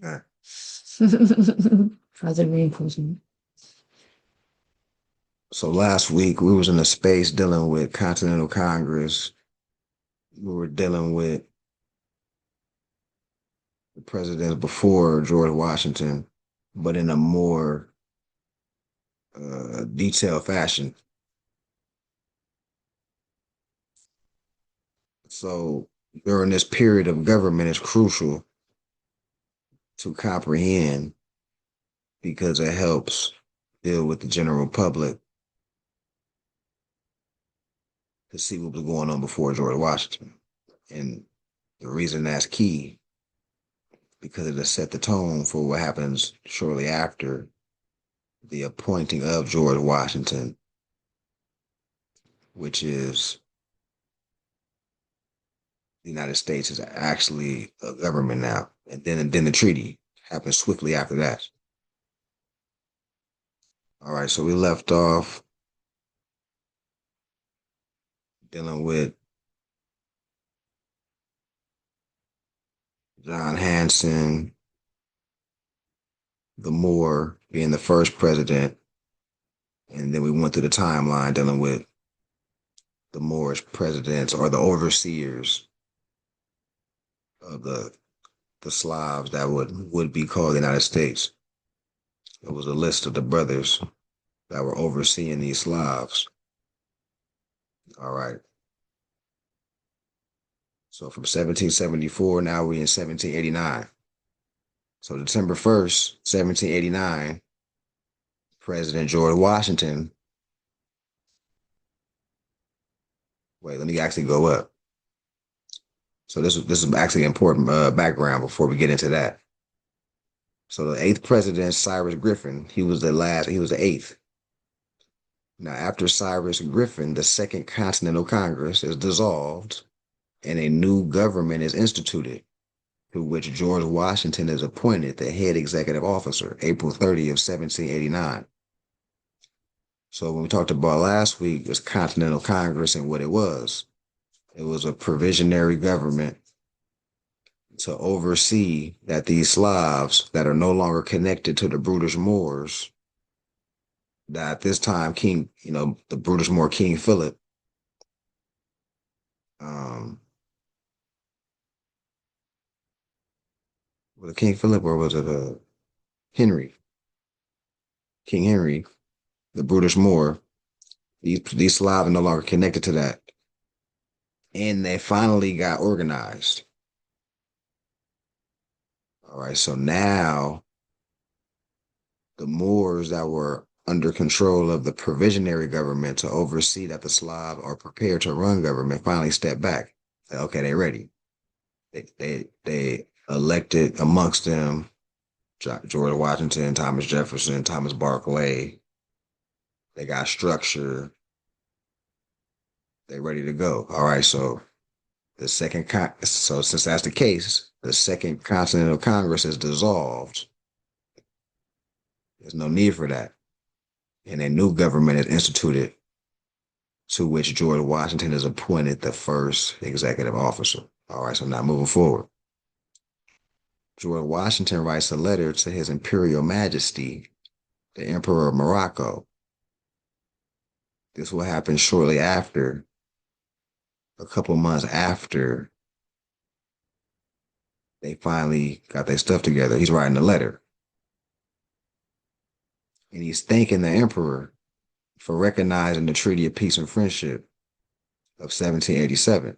Uh, Positive reinforcement. So last week we was in a space dealing with Continental Congress. We were dealing with the presidents before George Washington, but in a more detailed fashion. So during this period of government is crucial to comprehend because it helps deal with the general public to see what was going on before George Washington. And the reason that's key because it has set the tone for what happens shortly after the appointing of George Washington, which is the United States is actually a government now. And then the treaty happens swiftly after that. All right, so we left off dealing with John Hanson, the Moore being the first president, and then we went through the timeline dealing with the Moorish presidents or the overseers of the Slavs that would be called the United States. It was a list of the brothers that were overseeing these Slavs. All right. So from 1774, now we're in 1789. So December 1st, 1789, President George Washington. Wait, let me actually go up. So this is actually important background before we get into that. So the eighth president, Cyrus Griffin, he was the last. He was the eighth. Now after Cyrus Griffin, the Second Continental Congress is dissolved, and a new government is instituted, to which George Washington is appointed the head executive officer, April 30th, 1789. So when we talked about last week, was Continental Congress and what it was. It was a provisionary government to oversee that these Slavs that are no longer connected to the brutish Moors, that at this time King, the brutish Moor King Philip, um, was it King Philip or was it Henry? King Henry, the brutish Moor. These Slavs are no longer connected to that, and they finally got organized. All right, so now the Moors that were under control of the provisionary government to oversee that the Slav are prepared to run government finally stepped back. Okay, they're ready. They elected amongst them George Washington, Thomas Jefferson, Thomas Barclay. They got structure. They ready to go. All right, so so since that's the case, the Second Continental Congress is dissolved. There's no need for that, and a new government is instituted, to which George Washington is appointed the first executive officer. All right, so now moving forward. George Washington writes a letter to His Imperial Majesty, the Emperor of Morocco. This will happen shortly after, a couple months after they finally got their stuff together. He's writing a letter and he's thanking the Emperor for recognizing the Treaty of Peace and Friendship of 1787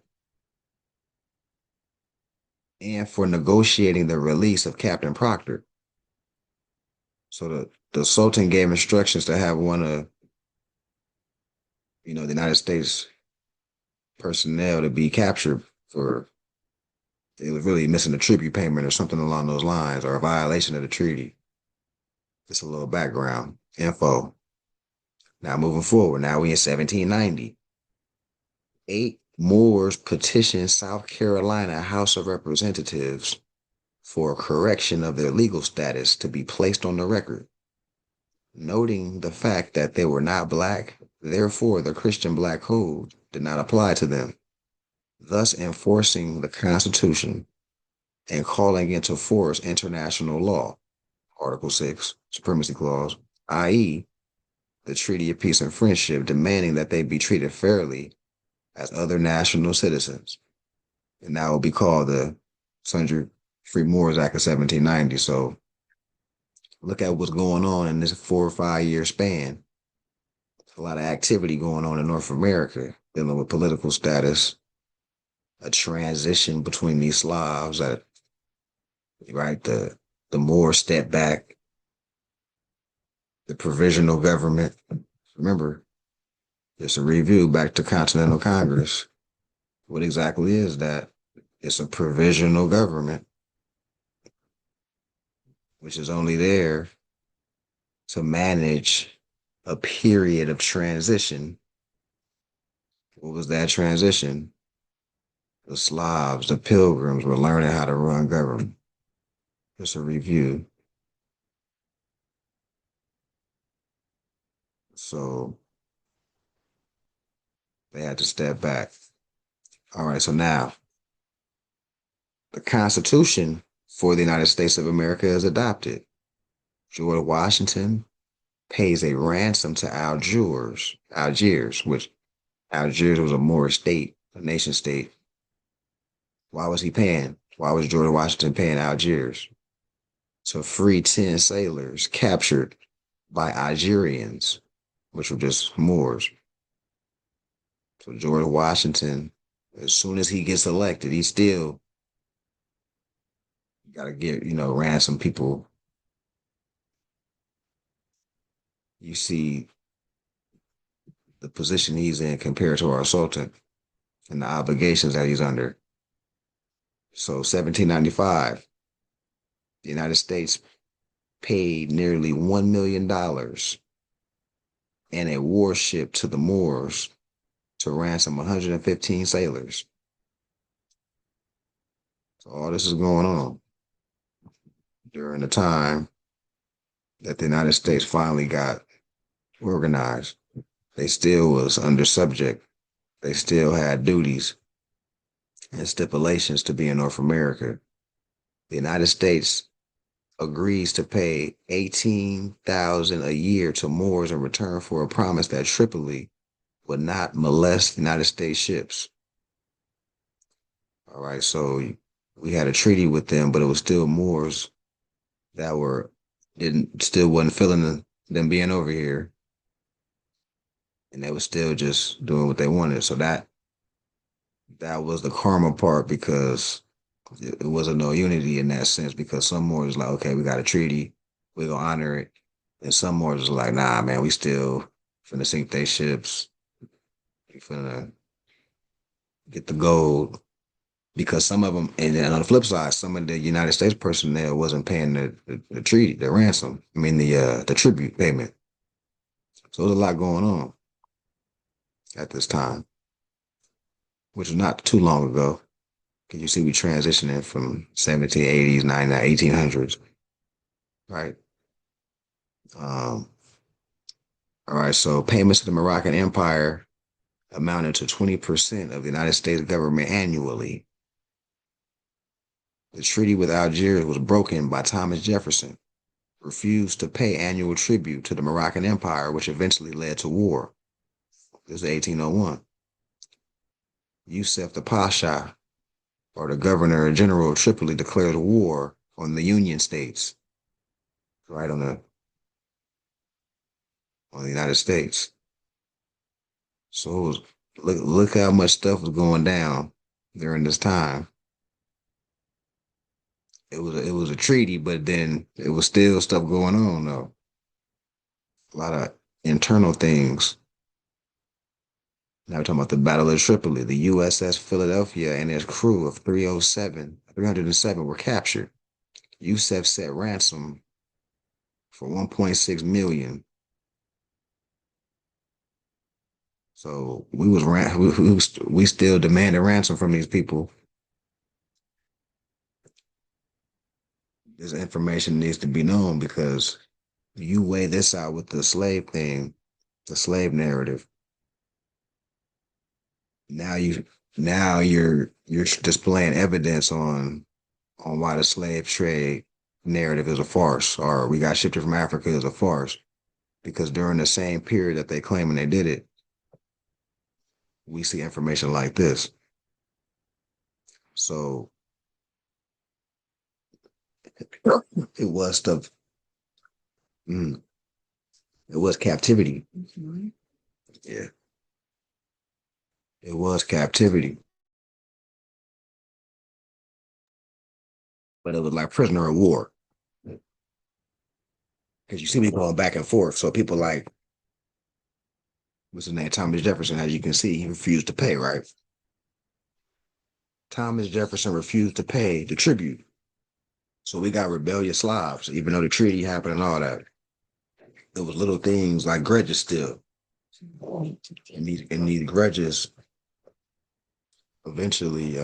and for negotiating the release of Captain Proctor. So the Sultan gave instructions to have one of, the United States personnel to be captured for it was really missing a tribute payment or something along those lines or a violation of the treaty. Just a little background info. Now moving forward, now we in 1790. Eight Moors petitioned South Carolina House of Representatives for a correction of their legal status to be placed on the record, noting the fact that they were not black, therefore the Christian black code did not apply to them, thus enforcing the Constitution and calling into force international law, Article 6, Supremacy Clause, i.e., the Treaty of Peace and Friendship, demanding that they be treated fairly as other national citizens. And that will be called the Sundry Free Moors Act of 1790. So look at what's going on in this 4 or 5 year span. A lot of activity going on in North America, dealing with political status, a transition between these Slavs that, right, the Moors step back, the provisional government. Remember, it's a review back to Continental Congress. What exactly is that? It's a provisional government, which is only there to manage a period of transition. What was that transition? The Slavs, the Pilgrims were learning how to run government. It's a review. So they had to step back. All right, so now the Constitution for the United States of America is adopted. George Washington pays a ransom to Algiers, which Algiers was a Moorish state, a nation state. Why was he paying? Why was George Washington paying Algiers? To free 10 sailors captured by Algerians, which were just Moors. So George Washington, as soon as he gets elected, he still got to get, ransom people. You see the position he's in compared to our Sultan and the obligations that he's under. So 1795, the United States paid nearly $1 million and a warship to the Moors to ransom 115 sailors. So all this is going on during the time that the United States finally got organized. They still was under subject. They still had duties and stipulations to be in North America. The United States agrees to pay 18,000 a year to Moors in return for a promise that Tripoli would not molest United States ships. All right, so we had a treaty with them, but it was still Moors that wasn't feeling them being over here, and they were still just doing what they wanted. So that was the karma part, because it wasn't no unity in that sense, because some Moors like, okay, we got a treaty, we're gonna honor it. And some Moors was like, nah, man, we still finna sink their ships. We finna get the gold. Because some of them, and then on the flip side, some of the United States personnel wasn't paying the treaty, the ransom. I mean, the tribute payment. So there's a lot going on at this time, which was not too long ago. Can you see we transitioning from 1780s, 1800s, right? All right, so payments to the Moroccan Empire amounted to 20% of the United States government annually. The treaty with Algiers was broken by Thomas Jefferson, refused to pay annual tribute to the Moroccan Empire, which eventually led to war. This is 1801. Yusuf the Pasha, or the Governor General of Tripoli, declared war on the Union States, right, on the United States. So look how much stuff was going down during this time. It was a treaty, but then it was still stuff going on though. A lot of internal things. Now we're talking about the Battle of Tripoli. The USS Philadelphia and its crew of 307 were captured. Yusuf set ransom for 1.6 million. So we still demanded ransom from these people. This information needs to be known, because you weigh this out with the slave thing, the slave narrative. Now you're displaying evidence on on why the slave trade narrative is a farce, or we got shipped from Africa is a farce. Because during the same period that they claim and they did it, we see information like this. So it was stuff. mm, it was captivity. Yeah, it was captivity, but it was like prisoner of war. Because you see me going back and forth. So people like, what's his name? Thomas Jefferson, as you can see, he refused to pay, right? Thomas Jefferson refused to pay the tribute. So we got rebellious Slavs, even though the treaty happened and all that. There was little things like grudges still. And these grudges eventually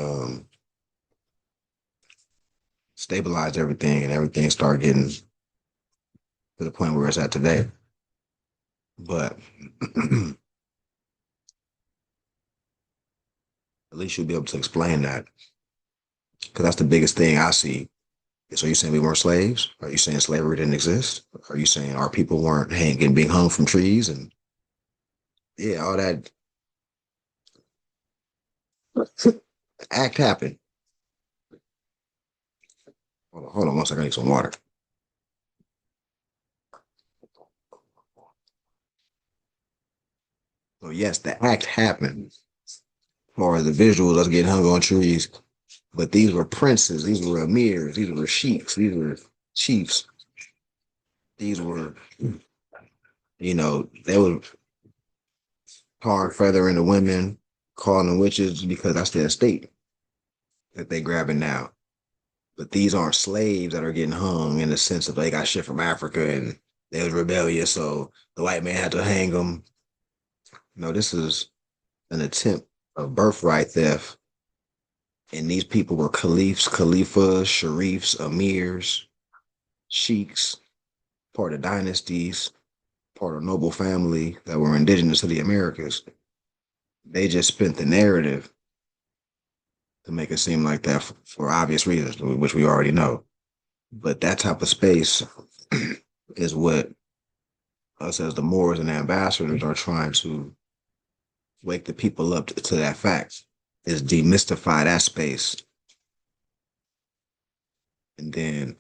stabilized everything and everything started getting to the point where it's at today. But at least you'll be able to explain that. Because that's the biggest thing I see. So you saying we weren't slaves? Are you saying slavery didn't exist? Are you saying our people weren't hanging, being hung from trees and yeah, all that act happened? Hold on one second. I need some water. So yes, the act happened. Or the visuals us getting hung on trees, but these were princes, these were emirs, these were sheiks, these were chiefs, these were, they were hard feathering the women, calling them witches because that's their estate that they grabbing now. But these aren't slaves that are getting hung in the sense of they got shit from Africa and they was rebellious, so the white man had to hang them. No, this is an attempt of birthright theft. And these people were caliphs, caliphas, sharifs, emirs, sheiks, part of dynasties, part of noble family that were indigenous to the Americas. They just spent the narrative to make it seem like that for obvious reasons, which we already know. But that type of space is what us as the Moors and ambassadors are trying to wake the people up to that fact, is demystify that space. And then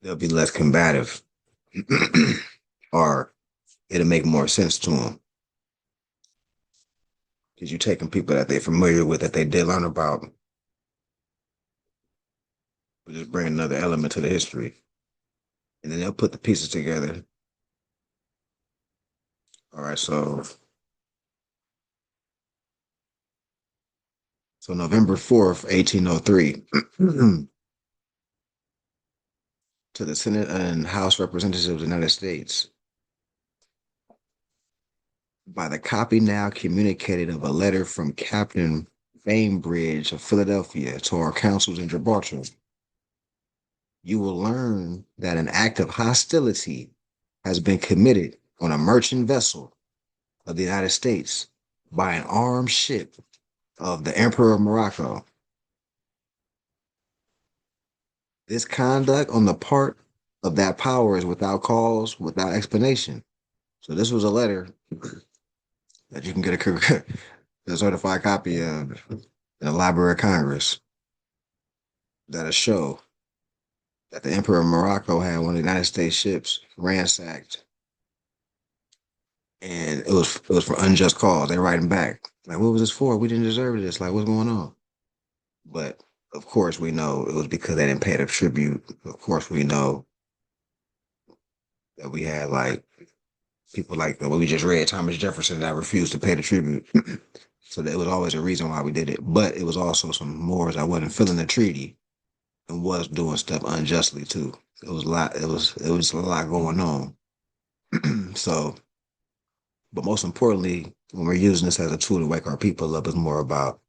they'll be less combative or it'll make more sense to them. Because you're taking people that they're familiar with, that they did learn about, but just bring another element to the history. And then they'll put the pieces together. All right, so November 4th, 1803, to the Senate and House Representatives of the United States, by the copy now communicated of a letter from Captain Bainbridge of Philadelphia to our councils in Gibraltar, you will learn that an act of hostility has been committed on a merchant vessel of the United States by an armed ship of the Emperor of Morocco. This conduct on the part of that power is without cause, without explanation. So this was a letter that you can get a certified copy of in the Library of Congress that'll show that the Emperor of Morocco had one of the United States ships ransacked, and it was for unjust cause. They're writing back like, "What was this for? We didn't deserve this. Like, what's going on?" But of course, we know it was because they didn't pay the tribute. Of course, we know that we had like people like what we just read, Thomas Jefferson, that refused to pay the tribute. So there was always a reason why we did it. But it was also some Moors that wasn't filling the treaty and was doing stuff unjustly too. It was a lot. It was a lot going on. So, but most importantly, when we're using this as a tool to wake our people up, it's more about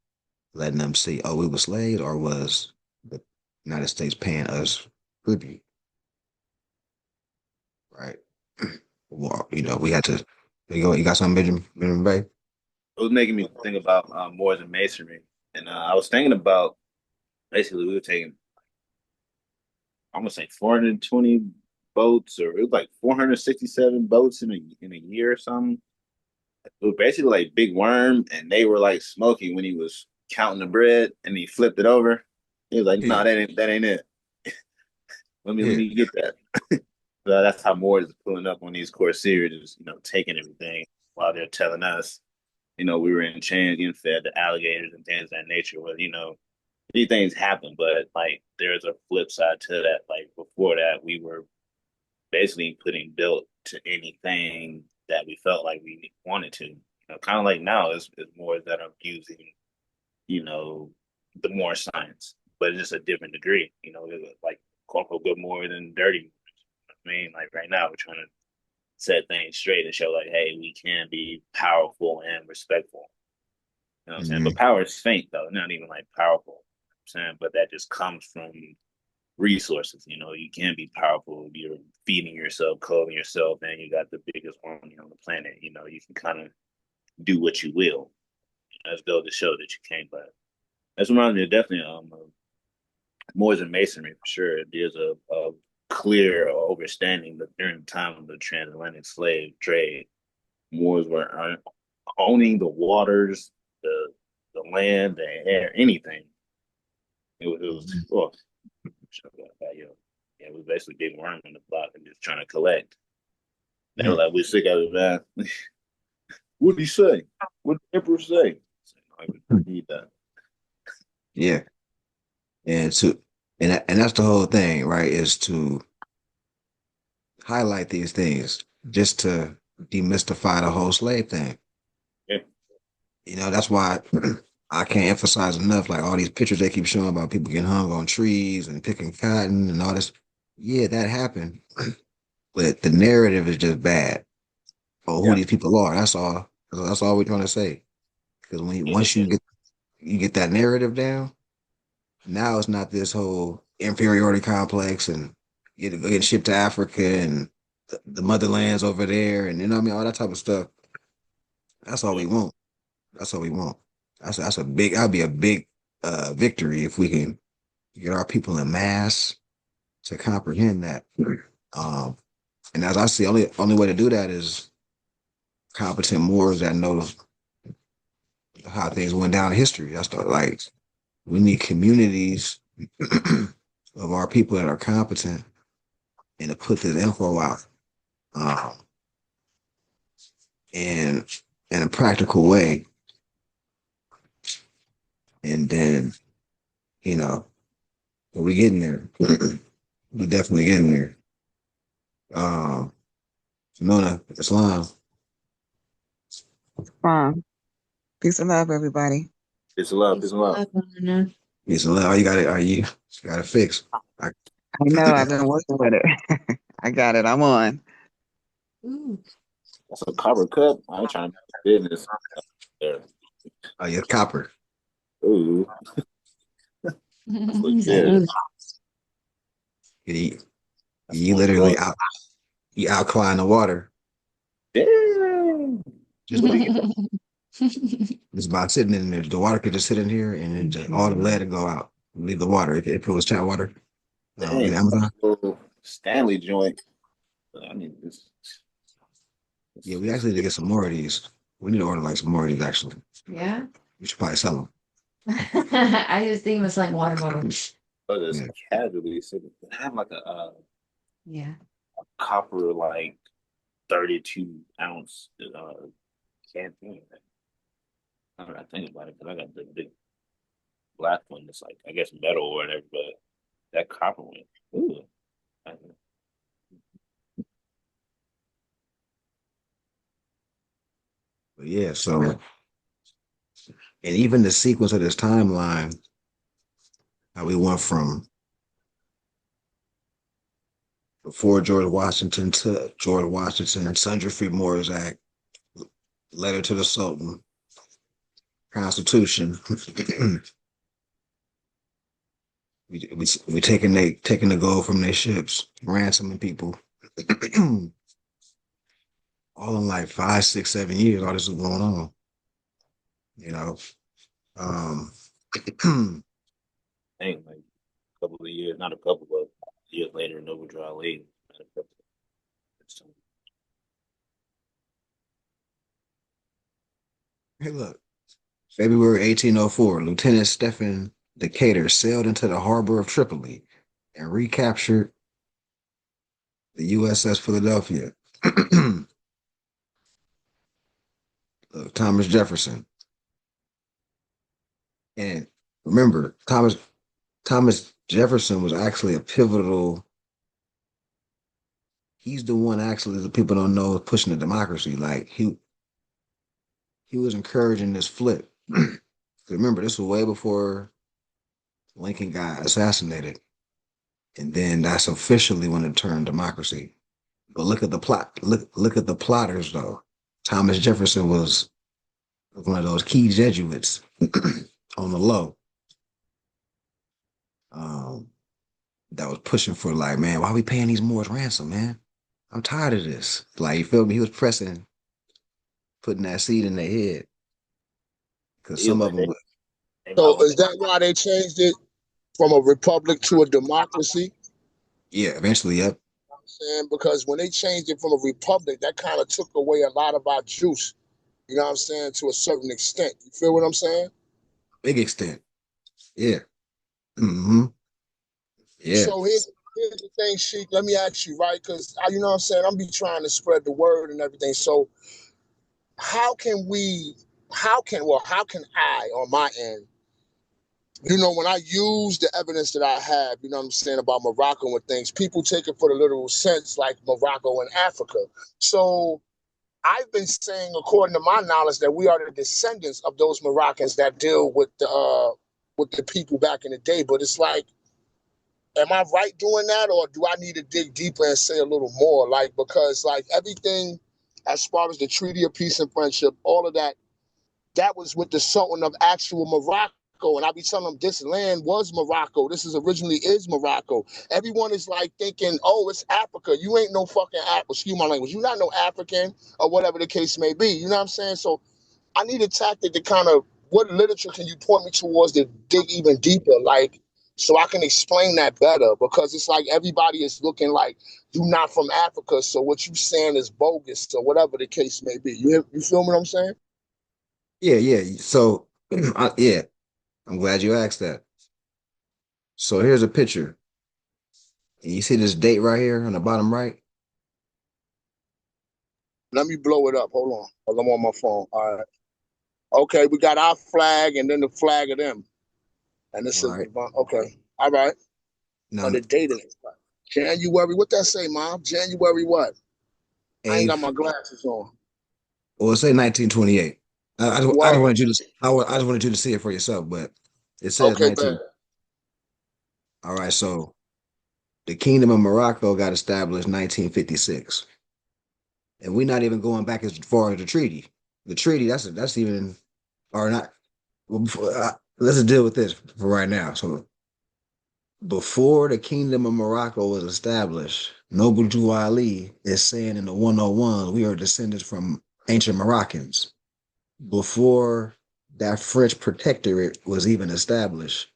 letting them see, oh, we were slaves, or was the United States paying us tribute, right? Well, we had to. You got something, Benjamin Bay? It was making me think about Moors and Masonry, and I was thinking about Basically, we were taking, I'm gonna say 420 boats, or it was like 467 boats in a year or something. It was basically like Big Worm, and they were like smoking when he was counting the bread, and he flipped it over. He was like, "No, Yeah, that ain't it. Let yeah, me get that." So that's how Moore is pulling up on these Corsairs, taking everything while they're telling us, we were in chains getting fed to alligators and things of that nature. Well, these things happen, but like there's a flip side to that. Like before that, we were basically putting built to anything that we felt like we wanted to. Kind of like now is more that I'm using, you know, the more science, but it's just a different degree. Like quote unquote good more than dirty. I mean, like right now we're trying to set things straight and show like, hey, we can be powerful and respectful. You know what I'm saying? But hmm power is faint though, not even like powerful. You know what I'm saying, but that just comes from resources. You can be powerful. You're feeding yourself, clothing yourself, and you got the biggest army on the planet. You can kind of do what you will. Let's go to show that you can. But that's reminds me of definitely more than masonry for sure. There's a clear understanding that during the time of the transatlantic slave trade, Moors were owning the waters, the land, the air, anything. It was oh, yeah, it was basically big worm in the block and just trying to collect. They were hmm like, "We're sick of it, man." What did he say? What did the emperor say? I would need that. yeah. And to and that's the whole thing, right? Is to highlight these things just to demystify the whole slave thing. Yeah, That's why I can't emphasize enough, like all these pictures they keep showing about people getting hung on trees and picking cotton and all this. Yeah, that happened, but the narrative is just bad for who yeah, these people are. That's all. That's all we're trying to say. Because once yeah, you get that narrative down, now it's not this whole inferiority complex and getting shipped to Africa and the motherlands over there and what I mean, all that type of stuff. That's all yeah. we want. That's all we want. That's a big. That'd be a big victory if we can get our people in mass to comprehend that. Um, and as I see, only way to do that is competent Moors that know how things went down in history. That's like we need communities of our people that are competent and to put this info out um, in in a practical way, and then you know we getting there. We definitely getting there. Um, Nona, Islam, Peace and love, everybody. It's a lot. It's Peace a and lot. love, Lana. Islam. All you got it. Are you got to fix? I, I know I've been working with it. I got it. I'm on. Ooh. That's a copper cup. I ain't trying to make business there. oh, yeah, copper. Ooh, that's legit. Mm. You, That's you on literally point. outcline the water Damn. just What by do you get? just by sitting in there. The water could just sit in here and then just, all the lead would go out. Leave the water if it was tap water. In Dang, Amazon. little Stanley joint. I need this. Yeah, This, we this, actually need to get some more of these. We need to order like some more of these actually. Yeah. We should probably sell them. I just think it was like water bottle. this Yeah. casually sitting. I have like a Yeah. copper like 32 ounce canteen. I don't know, think about it because I got the big black one that's like I guess metal or whatever, but that copper one. Ooh. But yeah, so and even the sequence of this timeline, how we went from before George Washington to George Washington and Sundry Free Moors Act, letter to the Sultan, Constitution. we taking the gold from their ships, ransoming people. All in like 5, 6, 7 years, all this is going on. You know. Um couple of years, not a couple of years later, Noble Drew Ali. Hey, look, February 1804, Lieutenant Stephen Decatur sailed into the harbor of Tripoli and recaptured the USS Philadelphia. Look, Thomas Jefferson. And remember, Thomas Jefferson was actually a pivotal. He's the one actually that people don't know pushing the democracy. Like he was encouraging this flip. Remember, this was way before Lincoln got assassinated, and then that's officially when it turned democracy. But look at the plot. Look at the plotters though. Thomas Jefferson was one of those key Jesuits on the low. Um, that was pushing for like, man, why are we paying these Moors ransom, man? I'm tired of this. Like, you feel me? He was pressing, putting that seed in their head. Because Yeah, some of but them, they might So want is that why they changed it from a republic to a democracy? yeah, eventually, yep. I'm saying, because when they changed it from a republic, that kind of took away a lot of our juice. You know what I'm saying? To a certain extent. You feel what I'm saying? Big extent. Yeah. Hmm. Yeah. So here's the thing, Sheik. Let me ask you, right? Because you know what I'm saying, I'm be trying to spread the word and everything. So how can we? How can I, on my end, when I use the evidence that I have, you know what I'm saying, about Morocco and things, people take it for the literal sense, like Morocco and Africa. So I've been saying, according to my knowledge, that we are the descendants of those Moroccans that deal with the people back in the day. But it's like, am I right doing that, or do I need to dig deeper and say a little more? Like, because like everything, as far as the Treaty of Peace and Friendship, all of that, that was with the Sultan of actual Morocco. And I be telling them this land was Morocco. This is originally is Morocco. Everyone is like thinking, oh, it's Africa. You ain't no fucking excuse my language. You're not no African or whatever the case may be. You know what I'm saying? So I need a tactic to kind of, what literature can you point me towards to dig even deeper? Like, so I can explain that better, because it's like everybody is looking like you're not from Africa, so what you saying is bogus or whatever the case may be. You feel what I'm saying? Yeah. Yeah. So, yeah, I'm glad you asked that. So here's a picture. And you see this date right here on the bottom right? Let me blow it up. Hold on. Hold on, I'm on my phone. All right. Okay, we got our flag and then the flag of them. And this All is right. okay. All right. Now, But the date is January. What that say, Mom? January what? I ain't a got my glasses on. well, say 1928. I What? just wanted you to I just wanted you to see it for yourself, but it says Okay, 19. bad. All right, so the Kingdom of Morocco got established 1956, and we're not even going back as far as the treaty. The treaty that's even or not. Well, let's just deal with this for right now. So before the Kingdom of Morocco was established, Noble Drew Ali is saying in the 101, we are descendants from ancient Moroccans. Before that French protectorate was even established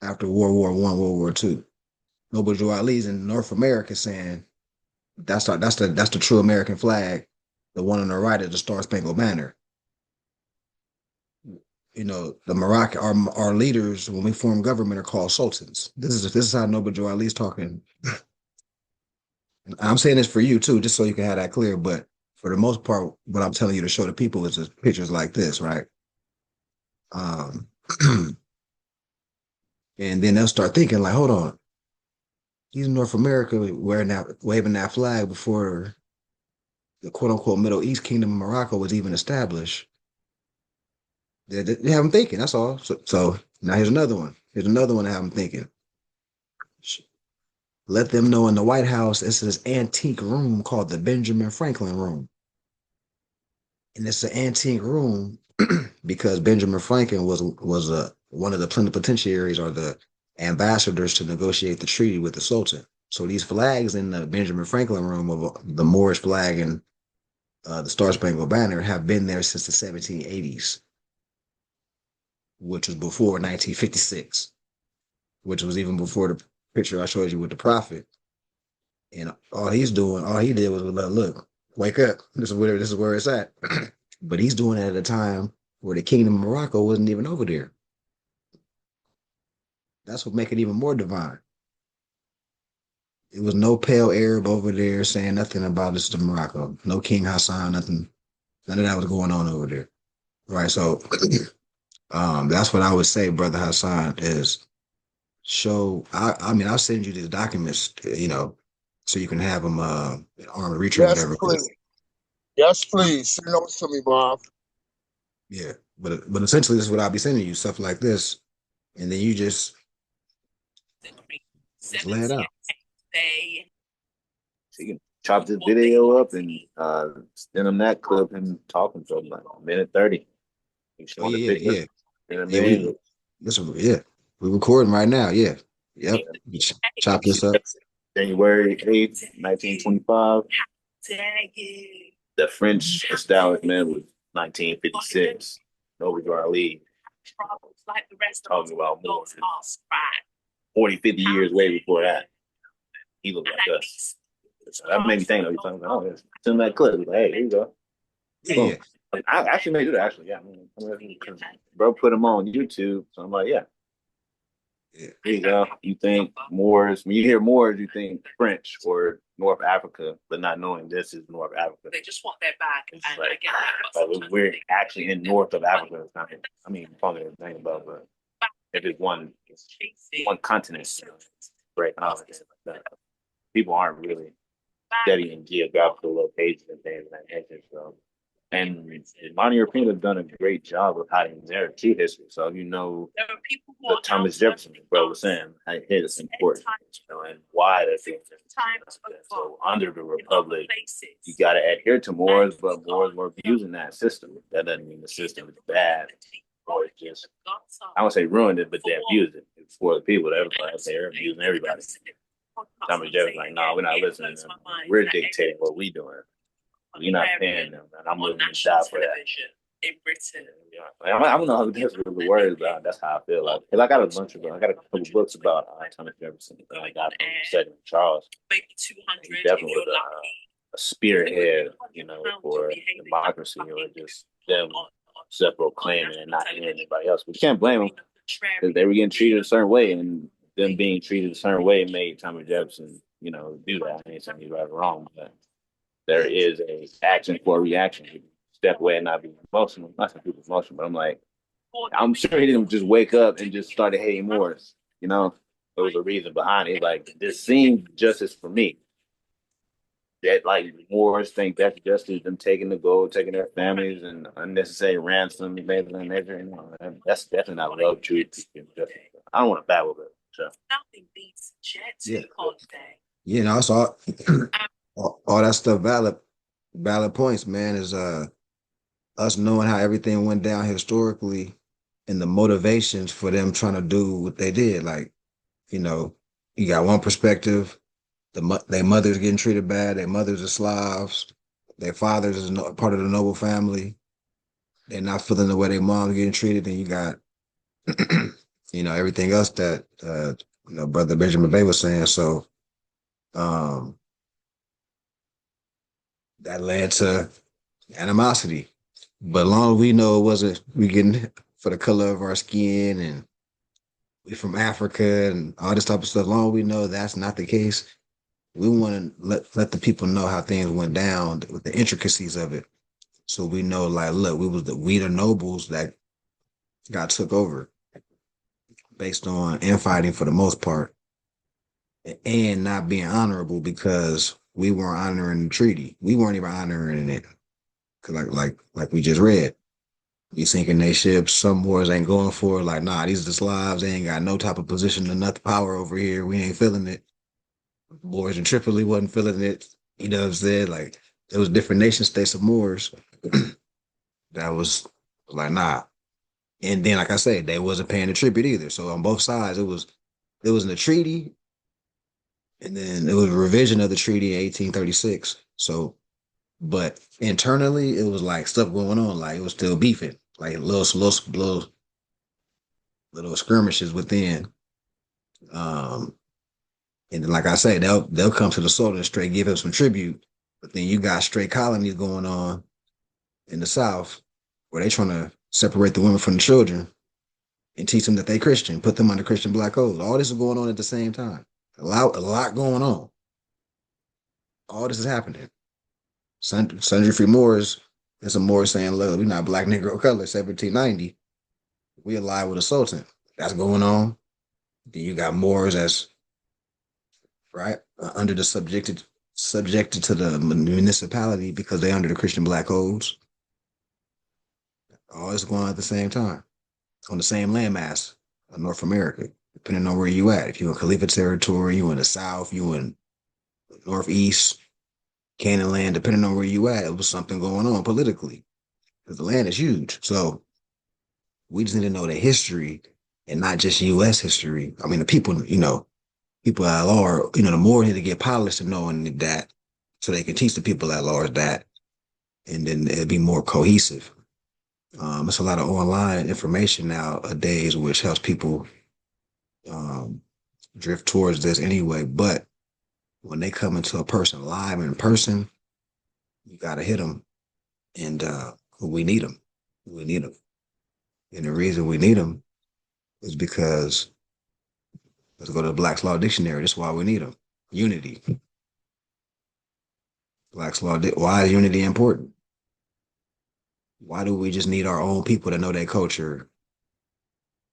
after World War I, World War II. Noble Drew Ali's in North America saying that's the true American flag. The one on the right is the Star Spangled Banner. You know, the Moroccan our leaders when we form government are called sultans. This is how Noble Drew Ali's talking. And I'm saying this for you too, just so you can have that clear. But for the most part, what I'm telling you to show the people is just pictures like this, right? Um, and then they'll start thinking like, hold on, he's in North America wearing that waving that flag before the quote unquote Middle East Kingdom of Morocco was even established. They have them thinking. That's all. So now here's another one. Here's another one to have them thinking. Let them know in the White House it's this antique room called the Benjamin Franklin Room, and it's an antique room because Benjamin Franklin was one of the plenipotentiaries or the ambassadors to negotiate the treaty with the Sultan. So these flags in the Benjamin Franklin Room of the Moorish flag and the Star Spangled Banner have been there since the 1780s, which was before 1956. which was even before the picture I showed you with the prophet. And all he did was look, wake up. This is where it's at. But he's doing it at a time where the kingdom of Morocco wasn't even over there. That's what make it even more divine. It was no pale Arab over there saying nothing about this to Morocco. No King Hassan, nothing. None of that was going on over there. Right. So that's what I would say, Brother Hassan, is show I mean, I'll send you these documents, so you can have them in arm reach or Yes, whatever. please. Yes, please. Send those to me, Bob. Yeah. But essentially this is what I'll be sending you, stuff like this. And then you just lay it out. So you can chop this video up and send them that clip and talking for like a minute 30. You Oh yeah, yeah. You know what I Yeah, mean? we're recording right now. Yeah. Yep. Chop this up. January 8th, 1925. The French establishment was 1956. Over our league. Talking about more 40, 50 years way before that. He looked like us. So that made me think of you talking about, oh, send that clip. Like, hey, here you go. Yeah. I actually may do that, actually. Yeah. Bro put him on YouTube. So I'm like, yeah. Yeah. There you go. You think Moors, when you hear Moors, you think French or North Africa, but not knowing this is North Africa. They just want that back. It's like we're actually in north of Africa. It's not, I mean, probably the thing about, but if it's one continent, right now, people aren't really studying geographical locations and things like that. So, and modern Europeans have done a great job of hiding their true history. So you know the Thomas Jefferson, bro, was saying it's important, and why that's important. So under the Republic, you got to adhere to Moors, but Moors were abusing that system. That doesn't mean the system is bad, or it's just, I won't say ruined it, but they abused it. It's for the people. They're abusing everybody. Thomas Jefferson like, no, we're not listening to them. We're dictating what we're doing. You're not paying them, and I'm willing to die for that. I don't know how to answer the words, but that's how I feel. Because I got a couple books about Thomas Jefferson that I got from studying Charles. He definitely was a spearhead, for democracy, or just them self-proclaiming and not hearing anybody else. But you can't blame them, because they were getting treated a certain way, and them being treated a certain way made Thomas Jefferson, do that. I ain't saying he's right or wrong, but there is a action for a reaction. You step away and not be emotional. Not some people's emotional, but I'm sure he didn't just wake up and just started hating Moors. There was a reason behind it. Like, this seemed justice for me. That, like, Moors think that's justice, them taking the gold, taking their families, and unnecessary ransom, that's definitely not love, truth. I don't want to battle with it. So. Yeah. Also all that stuff valid points, man, is us knowing how everything went down historically and the motivations for them trying to do what they did. Like, you got one perspective, their mothers getting treated bad, their mothers are Slavs, their fathers is part of the noble family, they're not feeling the way their mom's getting treated, and you got everything else that Brother Benjamin Bay was saying. So that led to animosity. But long as we know it wasn't we getting for the color of our skin and we from Africa and all this type of stuff, long as we know that's not the case, we want to let the people know how things went down with the intricacies of it. So we know, like, look, we the nobles that got took over based on infighting for the most part, and not being honorable because we weren't honoring the treaty. We weren't even honoring it. Cause like we just read, we sinking their ships. Some wars ain't going for it. Like, nah, these are the Slavs. They ain't got no type of position, enough power over here. We ain't feeling it. Moors in Tripoli wasn't feeling it. You know what I'm saying? Like, there was different nation states of Moors that was like, nah. And then, like I said, they wasn't paying the tribute either. So on both sides, it was in the treaty, and then it was a revision of the treaty in 1836. So, but internally, it was like stuff going on. Like, it was still beefing, like little skirmishes within. Um, and then, like I say, they'll come to the soil and straight give him some tribute. But then you got straight colonies going on in the South where they trying to separate the women from the children and teach them that they Christian, put them under Christian black codes. All this is going on at the same time. A lot going on. All this is happening. Sundry Free Moors, there's some Moors saying, look, we're not black Negro color, 1790. We alive with a sultan. That's going on. Then you got Moors that's right under the subjected to the municipality because they under the Christian black codes. All this going on at the same time on the same landmass of North America, depending on where you at. If you in Khalifa territory, you in the South, you in Northeast, Canaan land, depending on where you at, it was something going on politically because the land is huge. So we just need to know the history and not just U.S. history. I mean, the people, people at large, the more need to get polished to knowing that so they can teach the people at large that, and then it'll be more cohesive. It's a lot of online information nowadays, which helps people drift towards this anyway. But when they come into a person live in person, you got to hit them. And we need them. We need them. And the reason we need them is because, let's go to the Black's Law Dictionary. That's why we need them. Unity. Black's Law. Why is unity important? Why do we just need our own people to know their culture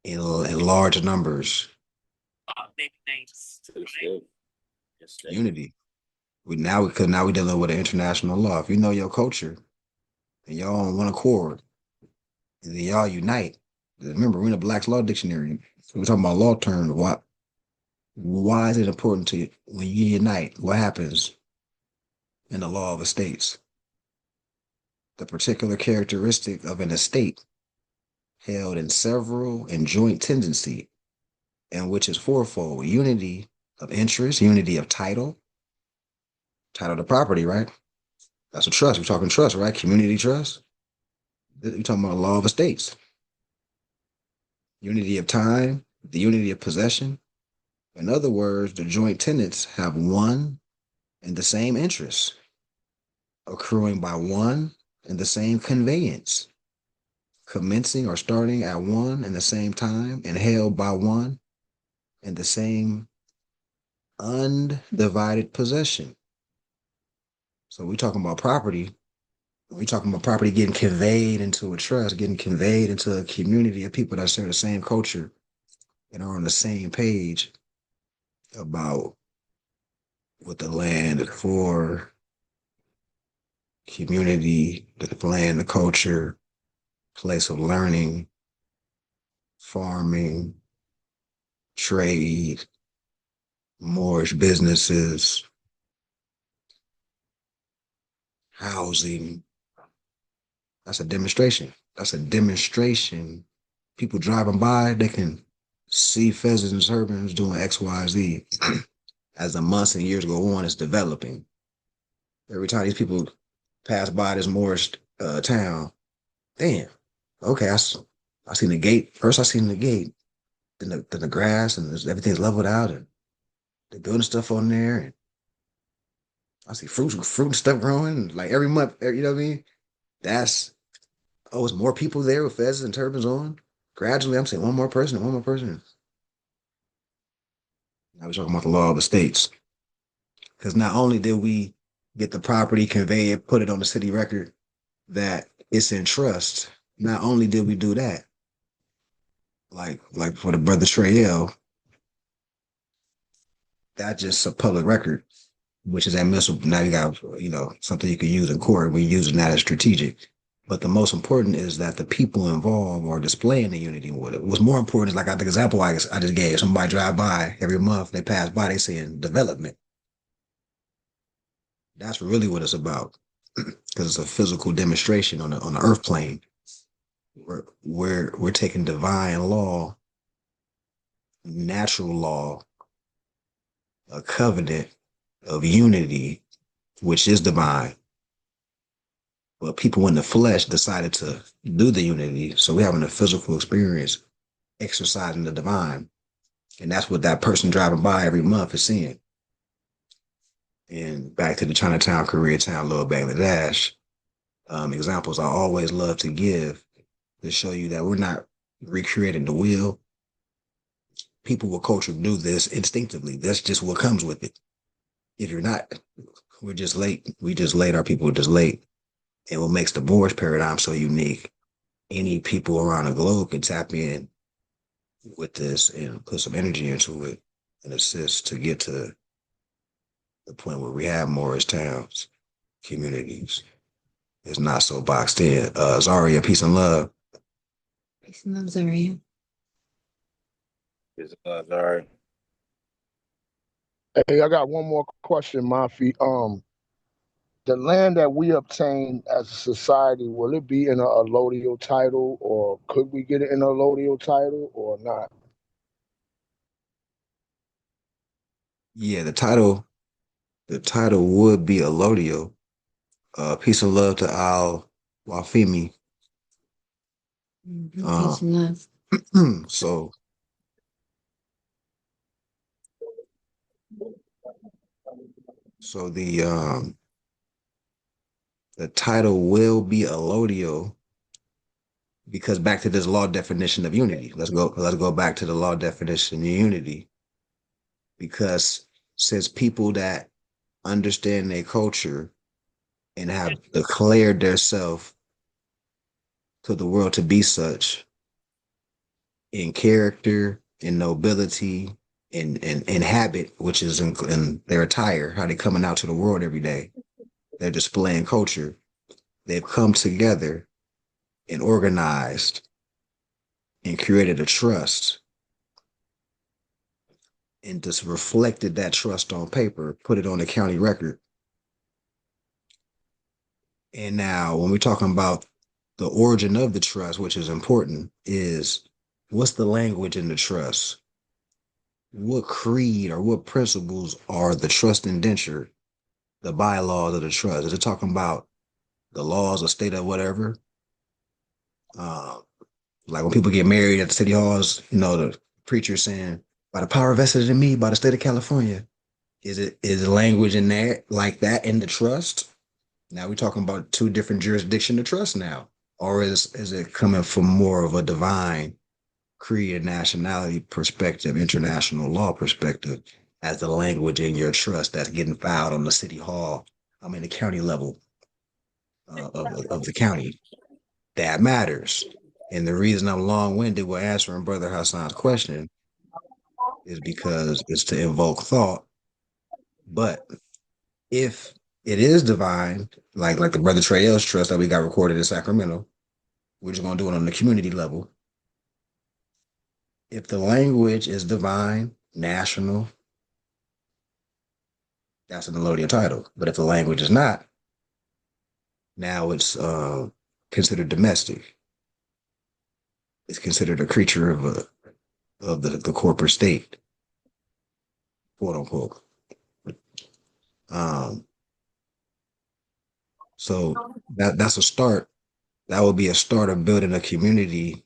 in large numbers? Unity. Because now we dealing with an international law. If you know your culture and y'all on one accord, and then y'all unite. Remember, we're in the Black's Law Dictionary. We're talking about law terms. Why is it important to you when you unite? What happens in the law of estates? The particular characteristic of an estate held in several and joint tendency, and which is fourfold: unity of interest, unity of title to property, right? That's a trust. We're talking trust, right? Community trust. We're talking about law of estates. Unity of time, the unity of possession. In other words, the joint tenants have one and the same interests, accruing by one and the same conveyance, commencing or starting at one and the same time, and held by one and the same undivided possession. So we're talking about property. We're talking about property getting conveyed into a trust, getting conveyed into a community of people that share the same culture and are on the same page about what the land is for, community, the land, the culture, place of learning, farming, trade, Moorish businesses, housing. That's a demonstration. That's a demonstration. People driving by, they can see pheasants and turbans doing X, Y, Z. As the months and years go on, it's developing. Every time these people pass by this Moorish town, damn, okay, I seen the gate. First I seen the gate, then the grass, and everything's leveled out, and they're building stuff on there, and I see fruit and stuff growing, like every month, you know what I mean? It's more people there with fezzes and turbans on. Gradually, I'm saying one more person. Now we're talking about the law of the states. Because not only did we get the property, convey it, put it on the city record that it's in trust, not only did we do that, like for the brother Trayell, that's just a public record, which is admissible. Now you got, something you can use in court. We're using that as strategic. But the most important is that the people involved are displaying the unity with it. What's more important is, like the example I just gave, somebody drive by every month, they pass by, they saying development. That's really what it's about, because it's a physical demonstration on the earth plane. We're taking divine law, natural law, a covenant of unity, which is divine. But people in the flesh decided to do the unity. So we're having a physical experience exercising the divine And that's what that person driving by every month is seeing. And back to the Chinatown, Koreatown, Little Bangladesh, examples I always love to give to show you that we're not recreating the wheel. People with culture do this instinctively. That's just what comes with it. If you're not, we're just late. We just late. Our people are just late. And what makes the Moorish paradigm so unique, any people around the globe can tap in with this and put some energy into it and assist to get to the point where we have Moorish towns, communities. It's not so boxed in. Zaria, peace and love. Peace and love, Zaria. It's, sorry. Hey, I got one more question, Mafi. The land that we obtain as a society, will it be in a allodial title, or could we get it in a allodial title or not? Yeah, the title would be Elodio. Peace and love to Al Wafimi. Peace and love. So the title will be Elodio because back to this law definition of unity. Let's go back to the law definition of unity. Because since people that understand their culture and have declared their self to the world to be such in character, in nobility, in habit, which is in their attire, how they coming out to the world every day. They're displaying culture. They've come together and organized and created a trust and just reflected that trust on paper, put it on the county record. And now when we're talking about the origin of the trust, which is important, is what's the language in the trust? What creed or what principles are the trust indenture, the bylaws of the trust? Is it talking about the laws of state of whatever? Like when people get married at the city halls, the preacher saying, by the power vested in me by the state of California. Is language in there like that in the trust? Now we're talking about two different jurisdiction of trust now. Or is it coming from more of a divine creed and nationality perspective, international law perspective, as the language in your trust that's getting filed on the city hall, the county level of the county? That matters. And the reason I'm long-winded with answering Brother Hassan's question is because it's to invoke thought. But if it is divine, like the Brother Trael's trust that we got recorded in Sacramento, we're just gonna do it on the community level. If the language is divine, national, that's an allodial title. But if the language is not, now it's considered domestic. It's considered a creature of the corporate state, quote unquote. So that's a start. That would be a start of building a community.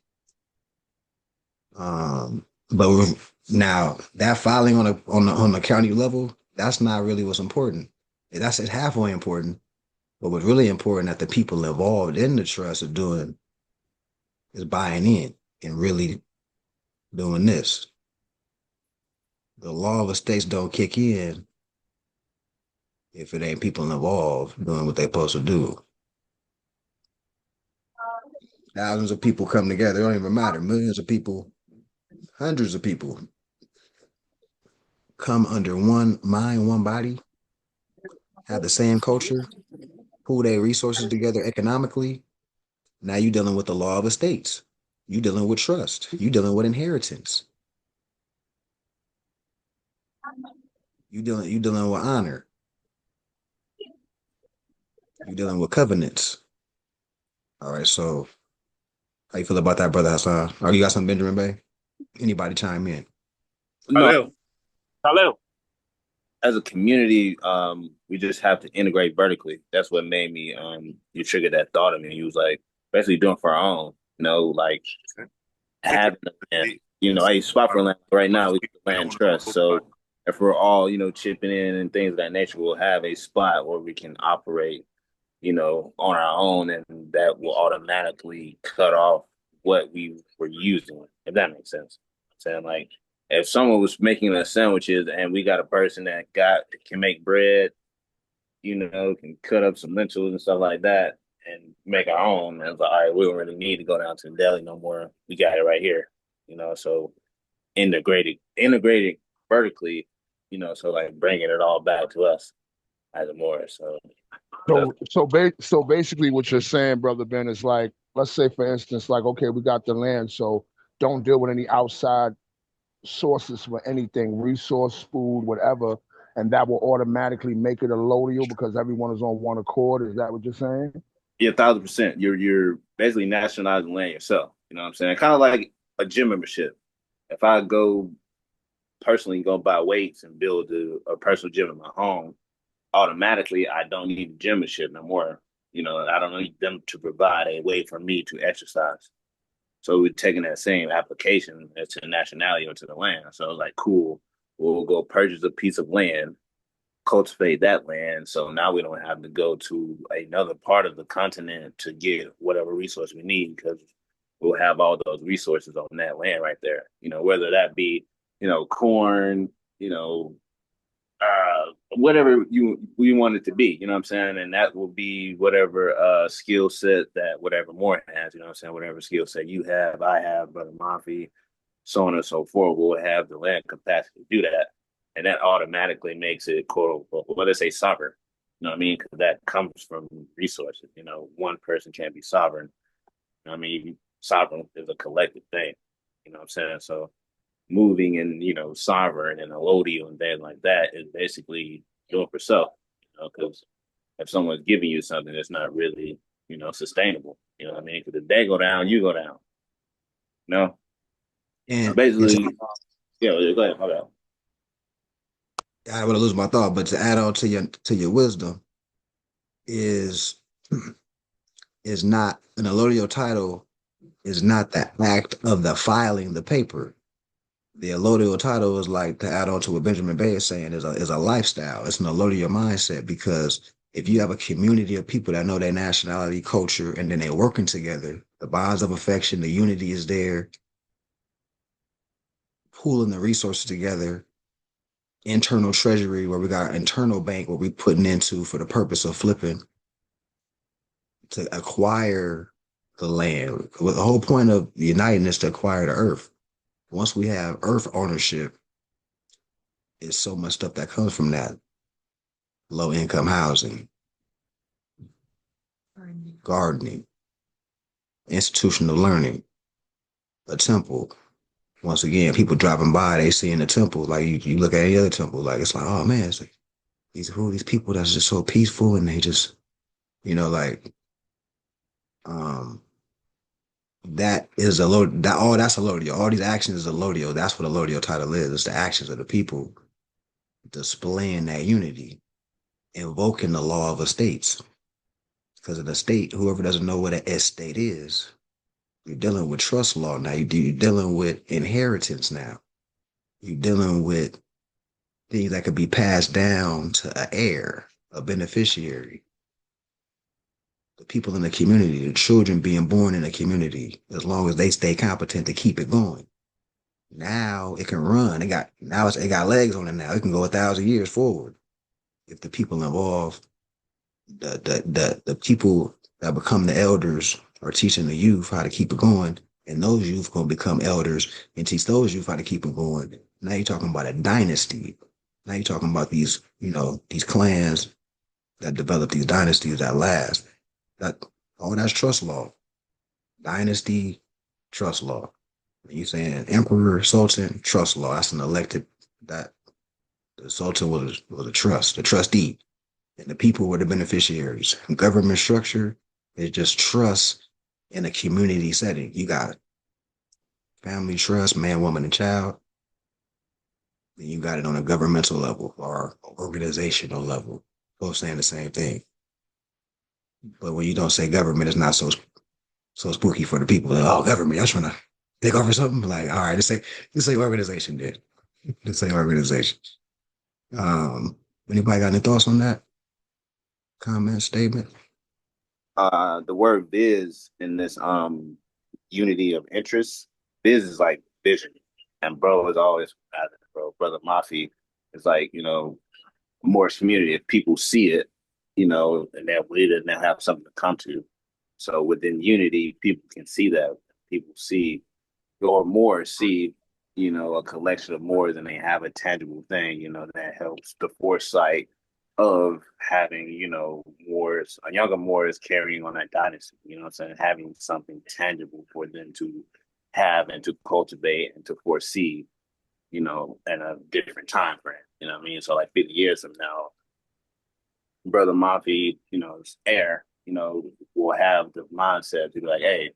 But now that filing on the county level, that's not really what's important. It's halfway important. But what's really important that the people involved in the trust are doing is buying in and really doing this. The law of estates don't kick in if it ain't people involved doing what they're supposed to do. Thousands of people come together. It don't even matter. Millions of people, hundreds of people come under one mind, one body, have the same culture, pool their resources together economically. Now you're dealing with the law of estates. You're dealing with trust. You're dealing with inheritance. You're dealing with honor. You're dealing with covenants. All right, so how you feel about that, Brother Hassan? Oh, you got some Benjamin Bay? Anybody chime in? No. Hello. As a community, we just have to integrate vertically. That's what made me you triggered that thought in me. You was like basically doing for our own, like having the land, I spot for land right now. We get the land trust. So if we're all, chipping in and things of that nature, we'll have a spot where we can operate, on our own, and that will automatically cut off what we were using, if that makes sense. I'm saying, like, if someone was making us sandwiches and we got a person that can make bread, can cut up some lentils and stuff like that and make our own. And it's like, all right, we don't really need to go down to the deli no more. We got it right here, so integrated vertically, so like bringing it all back to us as a more. So, So basically, what you're saying, brother Ben, is like, let's say, for instance, like, okay, we got the land, so don't deal with any outside sources for anything, resource, food, whatever, and that will automatically make it allodial because everyone is on one accord. Is that what you're saying? yeah, 1,000%. You're basically nationalizing land yourself. You know what I'm saying? Kind of like a gym membership. If I personally go buy weights and build a personal gym in my home, automatically I don't need a gym membership no more. I don't need them to provide a way for me to exercise. So we're taking that same application to the nationality or to the land. So it's like, cool, we'll go purchase a piece of land, cultivate that land. So now we don't have to go to another part of the continent to get whatever resource we need because we'll have all those resources on that land right there. Whether that be, corn, whatever you want it to be, you know what I'm saying? And that will be whatever skill set that whatever more has, you know what I'm saying? Whatever skill set you have, I have, Brother Monfy, so on and so forth, we'll have the land capacity to do that. And that automatically makes it quote unquote, let's say sovereign. You know what I mean? Because that comes from resources. One person can't be sovereign. I mean, sovereign is a collective thing. You know what I'm saying? So moving and sovereign and allodial and things like that is basically doing for self, because if someone's giving you something that's not really sustainable, you know what I mean? Because if they go down, you go down. No, And basically, yeah. Go ahead. My bad. I don't want to lose my thought, but to add on to your wisdom is not an allodial title is not the act of the filing the paper. The allodial title is, like, to add on to what Benjamin Bay is saying, is a lifestyle. It's an allodial mindset, because if you have a community of people that know their nationality, culture, and then they're working together, the bonds of affection, the unity is there, pooling the resources together, internal treasury where we got an internal bank where we putting into for the purpose of flipping to acquire the land. Well, the whole point of uniting is to acquire the earth. Once we have earth ownership, it's so much stuff that comes from that. Low income housing, gardening, institutional learning, a temple. Once again, people driving by, they see in the temple, like you look at any other temple, like it's like, oh man, it's like these people that's just so peaceful, and they just, like, that is a load that all that's a lodio. All these actions is a lodio. That's what a lodio title is. It's the actions of the people displaying that unity, invoking the law of estates. Because an estate, whoever doesn't know what an estate is, you're dealing with trust law now. You're dealing with inheritance now. You're dealing with things that could be passed down to an heir, a beneficiary. The people in the community, the children being born in a community, as long as they stay competent to keep it going. Now it can run. It got legs on it now. It can go 1,000 years forward. If the people involved, the people that become the elders are teaching the youth how to keep it going, and those youth gonna become elders and teach those youth how to keep it going. Now you're talking about a dynasty. Now you're talking about these clans that develop these dynasties that last. That's trust law. Dynasty, trust law. You saying emperor, sultan, trust law. That's an elected. That the sultan was a trust, the trustee, and the people were the beneficiaries. Government structure is just trust in a community setting. You got family trust, man, woman, and child. Then you got it on a governmental level or organizational level. Both saying the same thing. But when you don't say government, it's not so spooky for the people. Oh, government, y'all trying to take over something. Like, all right, this say organization did. This say organization. Anybody got any thoughts on that? Comment, statement? The word biz in this unity of interest, biz is like vision, and bro is always brother Mafi is like, more community. If people see it, and that way, then they have something to come to. So within unity, people can see that. People see or more see, a collection of more than they have a tangible thing, that helps the foresight of having, Moors, a younger Moors carrying on that dynasty, what I'm saying, having something tangible for them to have and to cultivate and to foresee, in a different time frame. You know what I mean? So like 50 years from now, Brother Mafi, heir, will have the mindset to be like, hey,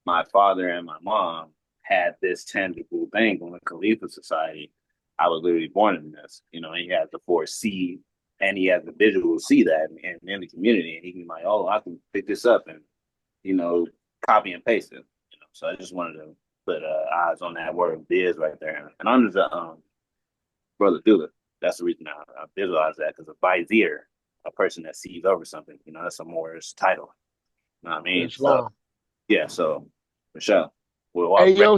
my father and my mom had this tangible thing on the Khalifa Society. I was literally born in this. He has the foresee and he has the visual to see that and in the community. And he can be like, oh, I can pick this up and, copy and paste it. So I just wanted to put eyes on that word biz right there. And under the Brother Dula, that's the reason I visualize that, because a vizier, a person that sees over something, that's a Moorish title. You know what I mean? So, yeah, so for sure. Hey yo,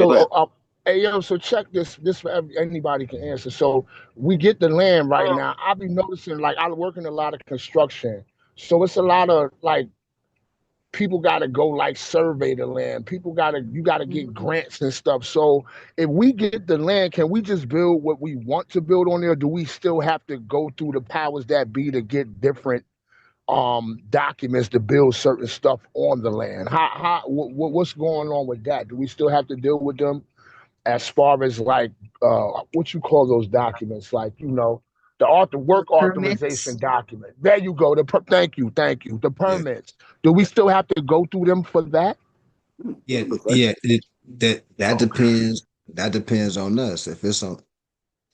Go hey yo, so check this. This for anybody can answer. So we get the land right now. I be noticing, like, I work in a lot of construction, so it's a lot of like people got to go like survey the land. You got to get grants and stuff. So if we get the land, can we just build what we want to build on there? Do we still have to go through the powers that be to get different documents to build certain stuff on the land? What's going on with that? Do we still have to deal with them as far as like what you call those documents, like the work Permits. authorization document? There you go. Thank you, the Yeah, permits. Do we still have to go through them for that? yeah, Good question. yeah. That depends. That depends on us. If it's on,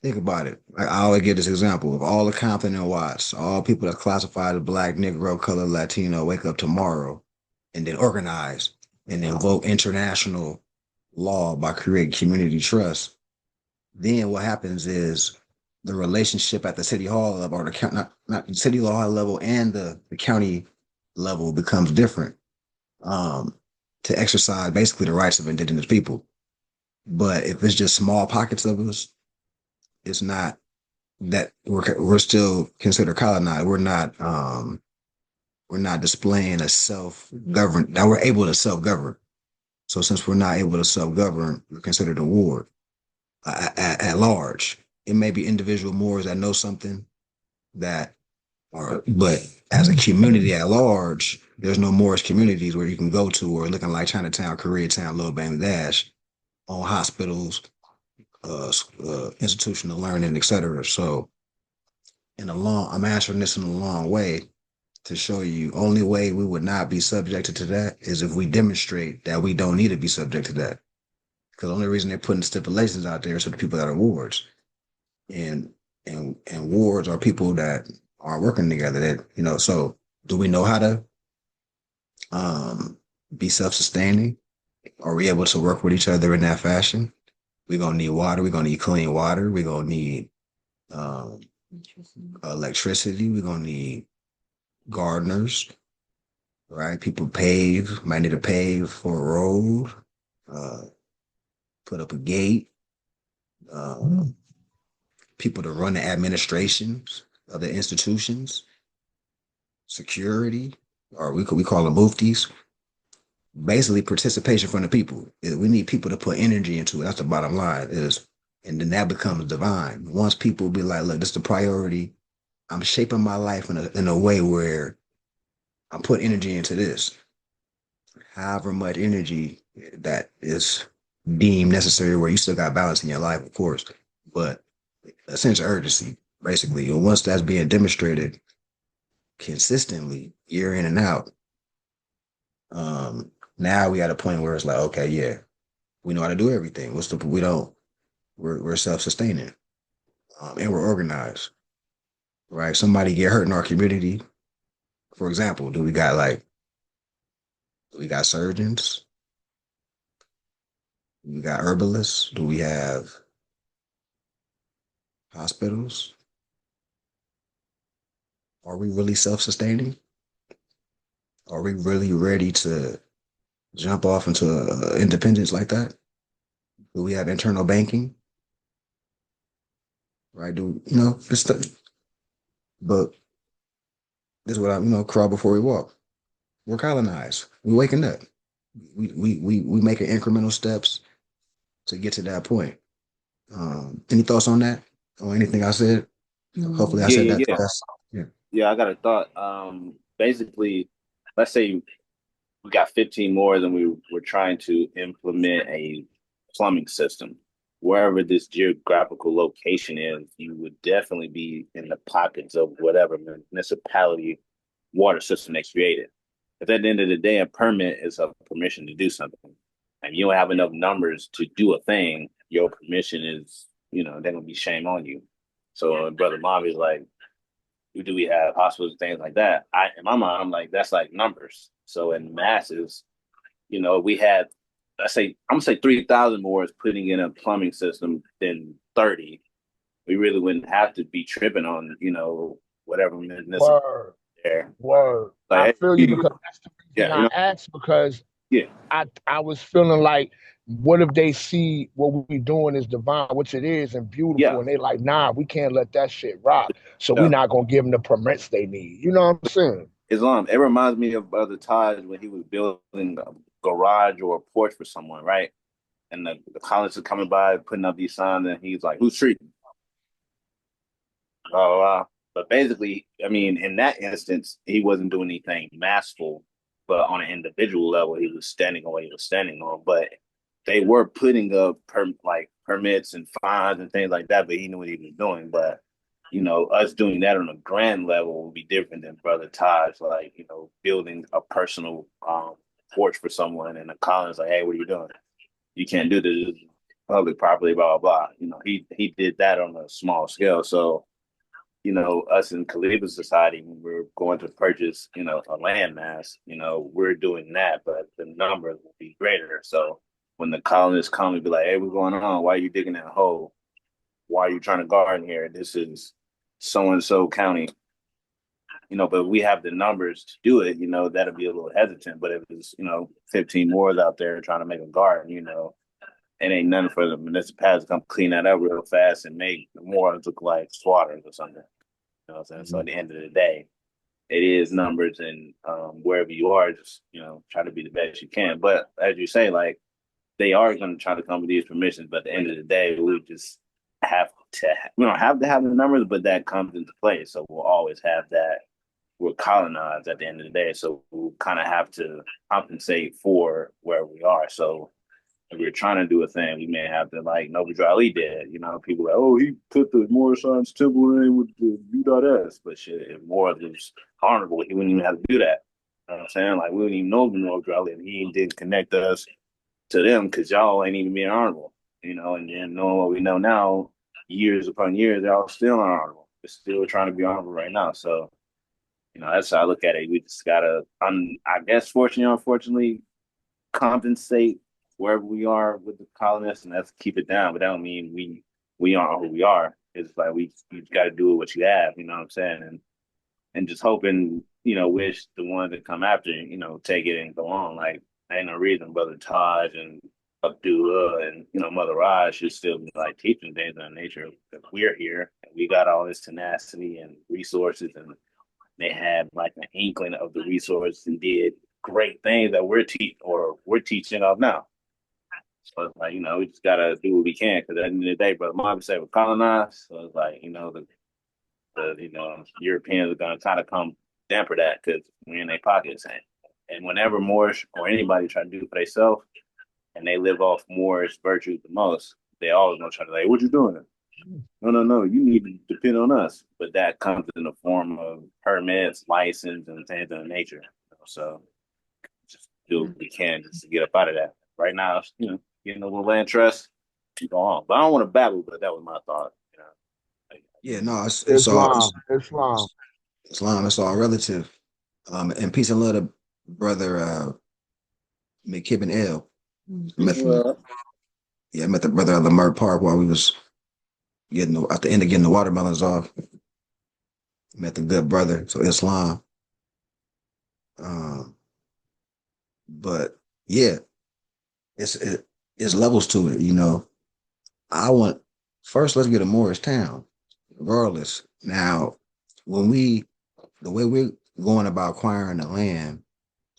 think about it. I always give this example of all the Compton and Watts, all people that classified as Black, Negro, Color, Latino, wake up tomorrow and then organize and then vote international law by creating community trust. Then what happens is the relationship at the city hall level, or the county, not the city hall level, and the county level becomes different, um, to exercise basically the rights of indigenous people. But if it's just small pockets of us, it's not that we're still considered colonized. We're not displaying a self govern. Now we're able to self govern. So since we're not able to self govern, we're considered a ward at large. It may be individual Moors that know something that are, but as a community at large, there's no Moorish communities where you can go to or looking like Chinatown, Koreatown, Little Bangladesh, on hospitals, institutional learning, etc. So I'm answering this in a long way to show you only way we would not be subjected to that is if we demonstrate that we don't need to be subject to that. Because the only reason they're putting stipulations out there is for the people that are wards, and wards are people that are working together. That So do we know how to be self-sustaining? Are we able to work with each other in that fashion? We're gonna need water. We're gonna need clean water. We're gonna need um, electricity. We're gonna need gardeners, right? People might need to pave for a road, uh, put up a gate, um, people to run the administrations of the institutions, security, or we call them muftis. Basically, participation from the people. We need people to put energy into it. That's the bottom line. And then that becomes divine. Once people be like, "Look, this is the priority. I'm shaping my life in a way where I'm putting energy into this. However much energy that is deemed necessary, where you still got balance in your life, of course, but a sense of urgency, basically. And once that's being demonstrated consistently, year in and out, now we at a point where it's like, okay, yeah, we know how to do everything. We're self-sustaining, and we're organized, right? Somebody get hurt in our community, for example, do we got surgeons? We got herbalists. Do we have hospitals? Are we really self-sustaining? Are we really ready to jump off into independence like that? Do we have internal banking? Right? Do you know this stuff? But this is what crawl before we walk. We're colonized. We're waking up. We making incremental steps to get to that point. Any thoughts on that? Or anything I said? Hopefully I Yeah, said yeah, that yeah. that's yeah. Yeah, I got a thought. Basically, let's say we got 15 more than we were trying to implement a plumbing system. Wherever this geographical location is, you would definitely be in the pockets of whatever municipality water system they created. If at the end of the day, a permit is a permission to do something, and you don't have enough numbers to do a thing, your permission is, they're gonna be shame on you. So, brother Mavi's like, do we have hospitals and things like that? In my mind, I'm like, that's like numbers. So in masses, we had, I'm gonna say 3,000 more is putting in a plumbing system than 30. We really wouldn't have to be tripping on, whatever municipal Word, there. word. I Like, feel you because that's the reason yeah, I asked because yeah, I was feeling like, what if they see what we doing is divine, which it is, and beautiful, yeah, and they like, nah, we can't let that shit rock. So we yeah. not gonna give them the permits they need. You know what I'm saying? Islam. It reminds me of Brother Taj when he was building a garage or a porch for someone, right? And the colonists are coming by, putting up these signs, and he's like, "Who's treating?" But basically, I mean, in that instance, he wasn't doing anything masterful, but on an individual level, he was standing on what he was standing on. But they were putting up like permits and fines and things like that, but he knew what he was doing. But us doing that on a grand level would be different than Brother Taj, like building a personal porch for someone, and the colonists like, "Hey, what are you doing? You can't do this public property, blah blah blah." He did that on a small scale, so us in Khalifa society, when we're going to purchase, a landmass, we're doing that, but the numbers will be greater. So when the colonists come and be like, "Hey, what's going on? Why are you digging that hole? Why are you trying to garden here? This is so and so county." But we have the numbers to do it, that'll be a little hesitant. But if it's, 15 more out there trying to make a garden, it ain't nothing for the municipalities to come clean that up real fast and make the more look like swatters or something. You know what I'm saying? So at the end of the day, it is numbers, and wherever you are, just try to be the best you can. But as you say, like, they are going to try to come with these permissions, but at the end of the day, we don't have to have the numbers, but that comes into play. So we'll always have that. We're colonized at the end of the day, so we'll kind of have to compensate for where we are. So if we're trying to do a thing, we may have to, like Noble Drew Ali did. People are like, "Oh, he put the Morris Science Temple in with the U.S." But shit, if Morris was honorable, he wouldn't even have to do that. You know what I'm saying? Like, we wouldn't even know Noble Drew Ali, and he didn't connect us to them because y'all ain't even being honorable. And then knowing what we know now, years upon years, they're all still unhonorable. They're still trying to be honorable right now. So, that's how I look at it. We just gotta, I guess, fortunately, unfortunately, compensate wherever we are with the colonists, and let's keep it down. But that don't mean we aren't who we are. It's like you got to do what you have. You know what I'm saying? And just hoping, wish the ones that come after, take it and go on. Like, ain't no reason Brother Taj and Abdullah and Mother Raj should still be like teaching things on nature. Because we're here and we got all this tenacity and resources, and they had like an inkling of the resources and did great things that we're teaching of now. So it's like, we just gotta do what we can, because at the end of the day, Brother Marvin said we're colonized. So it's like, the Europeans are gonna try to come damper that because we're in their pockets. And whenever Moorish or anybody try to do it for themselves and they live off Moorish virtues the most, they always gonna try to like, "What you doing?" No. You need to depend on us. But that comes in the form of permits, license, and things of that nature. So just do what we can just to get up out of that. Right now, getting a little land trust, go on. But I don't want to babble, but that was my thought. Yeah, no, Islam, Islam. Islam, it's all relative. And peace and love to brother McKibben L. Mm. Meth- Well, Yeah, I met the brother at Lamert Park while we was at the end of getting the watermelons off. Met the good brother, so Islam. Um, but yeah, it's it's levels to it, you know. I want first let's get to Morristown, regardless. Now, when we the way we're going about acquiring the land,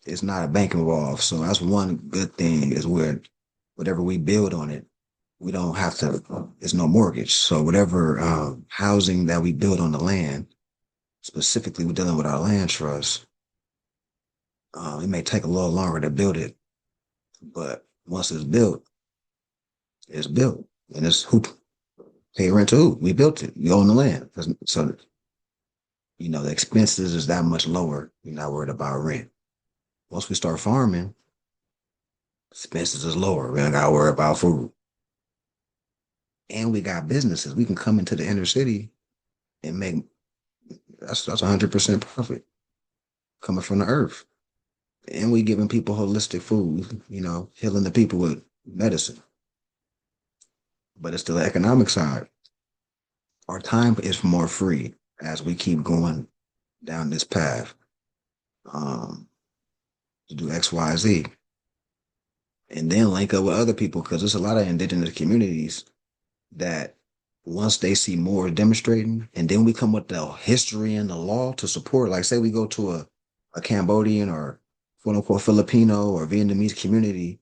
it's not a bank involved. So that's one good thing is where whatever we build on it, we don't have to, it's no mortgage. So whatever housing that we build on the land, specifically we're dealing with our land trust, it may take a little longer to build it, but once it's built. And it's who pay rent to who? We built it. We own the land. So, you know, the expenses is that much lower. You're not worried about rent. Once we start farming, expenses is lower. We don't got to worry about food. And we got businesses. We can come into the inner city and make that's 100% profit coming from the earth. And we giving people holistic food, you know, healing the people with medicine. But it's the economic side. Our time is more free as we keep going down this path to do X, Y, Z. And then link up with other people because there's a lot of indigenous communities that once they see more demonstrating, and then we come with the history and the law to support, like say we go to a Cambodian or quote unquote Filipino or Vietnamese community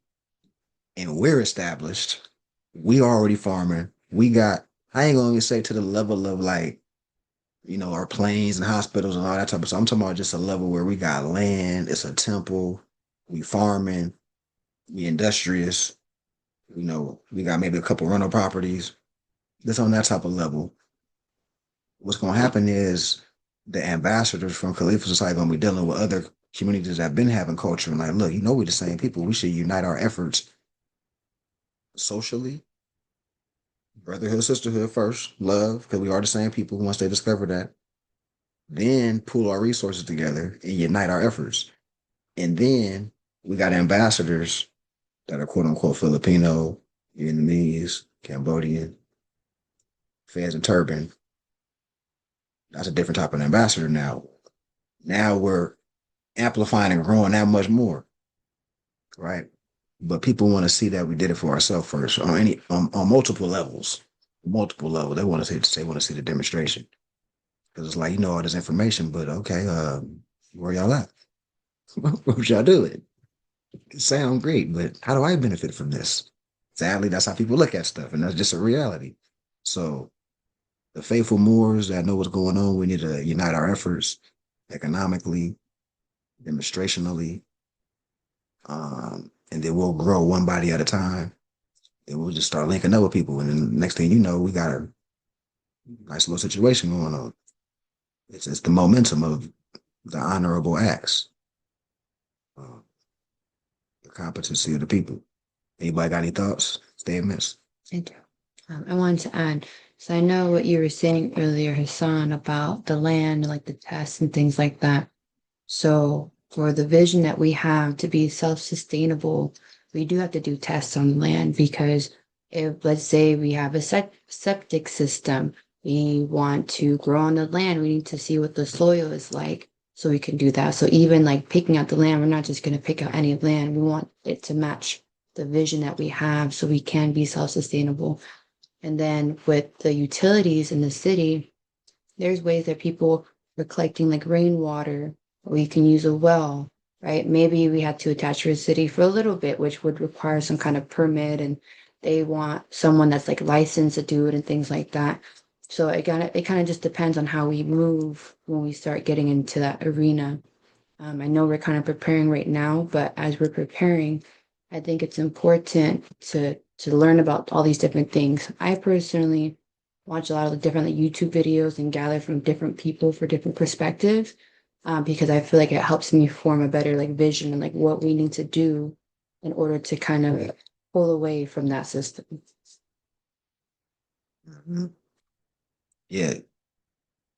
and we're established, we already farming, we got, I ain't gonna even say to the level of like, you know, our planes and hospitals and all that type of stuff. I'm talking about just a level where we got land, it's a temple, we farming, we industrious, you know, we got maybe a couple rental properties. That's on that type of level. What's going to happen is the ambassadors from Khalifa Society going to be dealing with other communities that have been having culture and like, look, you know, we're the same people. We should unite our efforts socially, brotherhood, sisterhood first, love, because we are the same people. Once they discover that, then pool our resources together and unite our efforts. And then we got ambassadors that are quote unquote Filipino, Vietnamese, Cambodian, Fez and Turban. That's a different type of ambassador now. Now we're amplifying and growing that much more, right? But people want to see that we did it for ourselves first on multiple levels. Multiple levels. They want to see the demonstration. Because it's like, you know all this information, but okay, where y'all at? What y'all doing? It sound great, but how do I benefit from this? Sadly, that's how people look at stuff, and that's just a reality. So the faithful Moors that know what's going on, we need to unite our efforts economically, demonstrationally, and then we'll grow one body at a time. Then we'll just start linking up with people, and then next thing you know, we got a nice little situation going on. It's the momentum of the honorable acts, the competency of the people. Anybody got any thoughts, statements? I do. I wanted to add, so I know what you were saying earlier, Hassan, about the land, like the tests and things like that. So for the vision that we have to be self-sustainable, we do have to do tests on land because if, let's say, we have a septic system, we want to grow on the land, we need to see what the soil is like so we can do that. So even like picking out the land, we're not just going to pick out any land. We want it to match the vision that we have so we can be self-sustainable. And then with the utilities in the city, there's ways that people are collecting like rainwater, or you can use a well, right? Maybe we had to attach to a city for a little bit, which would require some kind of permit, and they want someone that's like licensed to do it and things like that. So it kind of just depends on how we move when we start getting into that arena. I know we're kind of preparing right now, but as we're preparing, I think it's important to learn about all these different things. I personally watch a lot of the different like, YouTube videos and gather from different people for different perspectives because I feel like it helps me form a better like vision and like what we need to do in order to kind of pull away from that system. Mm-hmm. Yeah,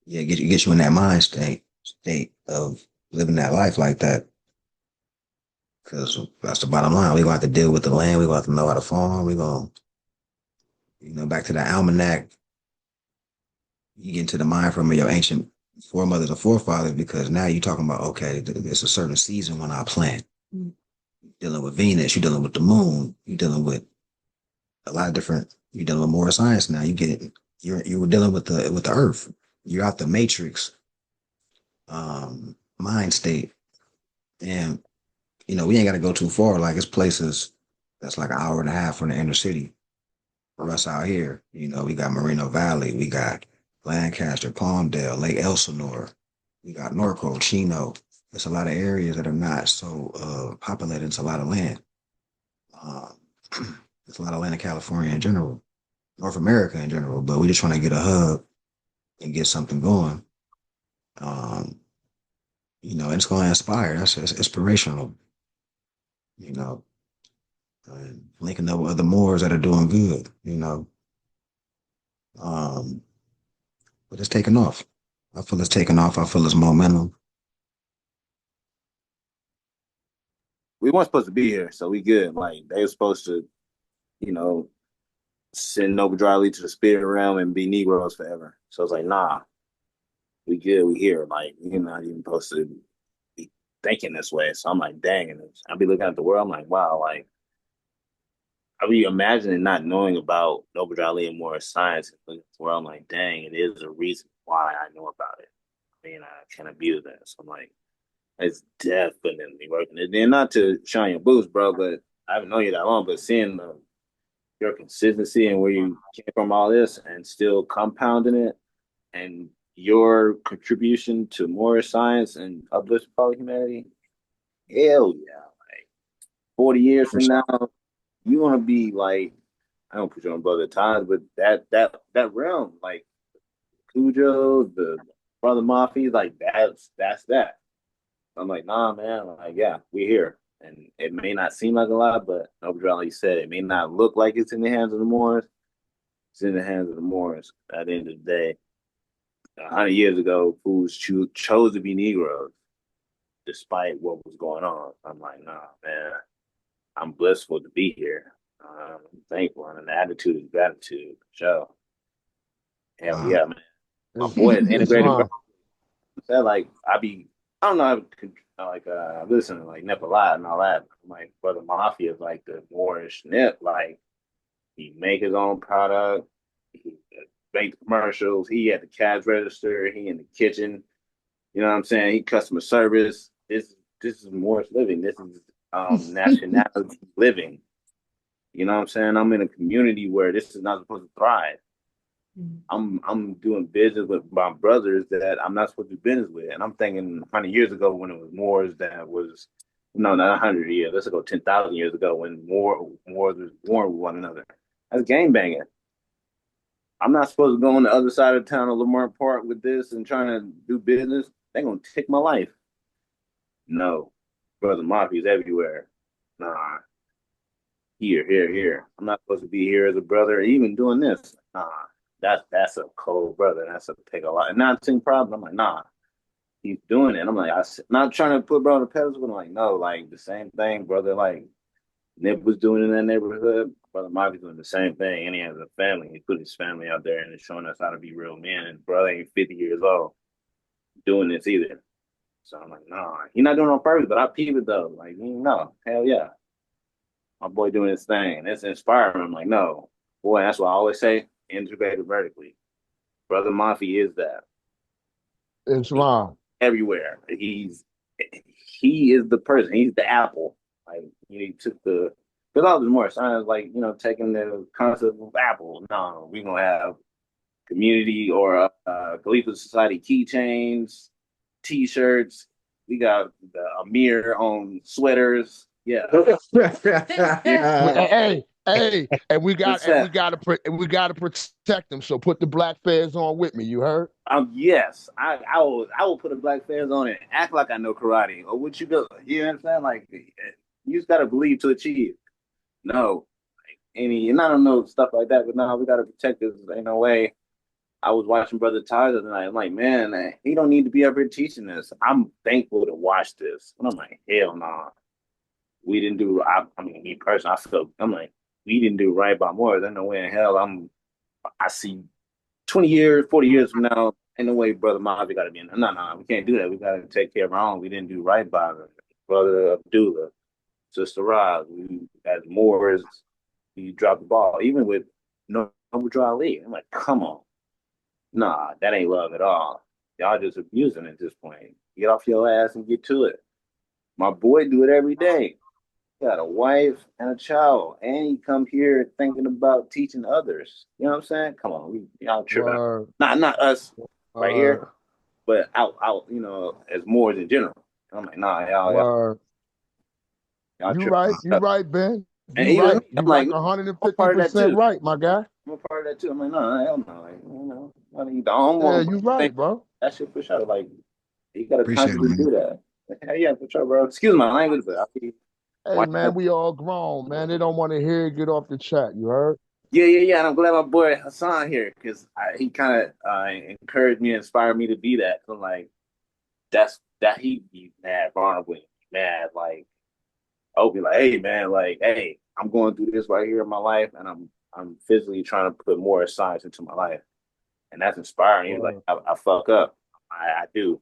yeah, get you in that mind state of living that life like that. Because that's the bottom line. We're going to have to deal with the land. We're going to have to know how to farm. We're going to back to the almanac, you get into the mind from your ancient foremothers and forefathers, because now you're talking about, okay, there's a certain season when I plant. Mm. You're dealing with Venus, you're dealing with the moon, you're dealing with a lot of different, you're dealing with more science now. You were dealing with the earth. You're out the matrix mind state. And we ain't got to go too far. Like, it's places that's like an hour and a half from the inner city for us out here. We got Moreno Valley, we got Lancaster, Palmdale, Lake Elsinore, we got Norco, Chino. There's a lot of areas that are not so populated. It's a lot of land. Um, there's a lot of land in California in general, North America in general, but we're just trying to get a hub and get something going. Um, and it's going to inspire. It's inspirational, you know, and linking up with other Moors that are doing good. Um, but it's taking off. I feel it's taking off. I feel it's momentum. We weren't supposed to be here, so we good. Like they were supposed to, you know, send Noble Dry Lee to the spirit realm and be Negroes forever. So it's like, nah, we good, we here. Like you're not even supposed to be thinking this way. So I'm like, dang, and I'll be looking at the world. I'm like, wow, like I be imagining not knowing about Noble Dry Lee and more science and looking at the world. I'm like, dang, it is a reason why I know about it. I mean, I can't abuse that. So I'm like, it's definitely working. And not to shine your boots, bro, but I haven't known you that long, but seeing your consistency and where you came from all this and still compounding it and your contribution to more science and uplift probably humanity, hell yeah. Like 40 years from now, you want to be like, I don't put you on brother times, but that realm, like Cujo, the brother Mafia, like that's that. I'm like, nah, man. Like, yeah, we're here. And it may not seem like a lot, but Noble said it may not look like it's in the hands of the Moors. It's in the hands of the Moors. At the end of the day, 100 years ago, fools chose to be Negroes despite what was going on. I'm like, nah, man. I'm blissful to be here. I'm thankful, and the attitude is gratitude. Sure. Hell Wow. yeah, man. My boy is integrated. Islam. Said like I don't know like listen to like Nepalite and all that. Like brother Mafia is like the Moorish Nip. Like he make his own product, he make commercials, he at the cash register, he in the kitchen. You know what I'm saying? He customer service. This is Moorish living. This is nationality living. You know what I'm saying? I'm in a community where this is not supposed to thrive. I'm doing business with my brothers that I'm not supposed to do business with. And I'm thinking 100 years ago when it was Moors that was no, not 100 years. Let's go 10,000 years ago when Moors was born with one another. That's game banging. I'm not supposed to go on the other side of town of Lamar Park with this and trying to do business. They're gonna take my life. No, brother Mafia's everywhere. Nah, here. I'm not supposed to be here as a brother, even doing this. Nah, that's a cold brother. That's a take a lot. And not seeing problem. I'm like, nah, he's doing it. I'm like, not trying to put bro on the pedestal, but I'm like, no, like the same thing, brother. Like Nip was doing in that neighborhood. Brother Mike doing the same thing. And he has a family. He put his family out there and is showing us how to be real men. And brother ain't 50 years old doing this either. So I'm like, nah, he not doing it on purpose, but I peep it though. Like, no, hell yeah. My boy doing his thing. And it's inspiring. I'm like, no. Boy, that's what I always say, integrated vertically. Brother Mafia is that. He's Islam. everywhere. He is the person. He's the apple. Like he took the because all the more signs like taking the concept of apple. No, we're gonna have community or Khalifa Society keychains, T-shirts. We got the Amir on sweaters. Yeah. Hey, and we got What's that? we gotta protect them. So put the black fez on with me. You heard? Yes, I will put a black fez on it, act like I know karate, or what you do. You know what I'm saying? Like you just gotta believe to achieve. No, like and I don't know stuff like that, but no, we gotta protect this. Ain't no way. I was watching Brother Tyler tonight. I'm like, man, he don't need to be up here teaching this. I'm thankful to watch this. And I'm like, hell no. Nah. We didn't do. I mean, me personally, I'm like, we didn't do right by Moors, there's no way in hell I see 20 years, 40 years from now, ain't no way Brother Mojave got to be in there. No, we can't do that. We got to take care of our own. We didn't do right by her. Brother Abdullah, Sister Roz, we as Moors, we dropped the ball. Even with Noble Drew Ali, I'm like, come on. Nah, that ain't love at all. Y'all just abusing at this point. Get off your ass and get to it. My boy do it every day. He got a wife and a child, and he come here thinking about teaching others. You know what I'm saying? Come on, y'all tripping. Word, Not us right word, here, but out, as Moors in general. I'm like, nah, word. y'all You tripping. right, you right, Ben. And You even right. me, I'm You like, like I'm part of that 150% too. right, my guy. I'm a part of that too. I'm like, no, hell no. Like, I mean, the only Yeah, one you think right, bro. that shit for sure. Like, you gotta Appreciate it, constantly man. do that. Like, hell yeah, for sure, bro. Excuse my language, but I be Hey, watching man, that. we all grown, man. They don't want to hear it. Get off the chat. You heard? Yeah. And I'm glad my boy Hassan here because he kind of encouraged me, inspired me to be that. So like, that he be mad vulnerable, mad like, I'll be like, hey man, like, hey, I'm going through this right here in my life, and I'm physically trying to put more science into my life, and that's inspiring. He's like, Word. I fuck up, I do,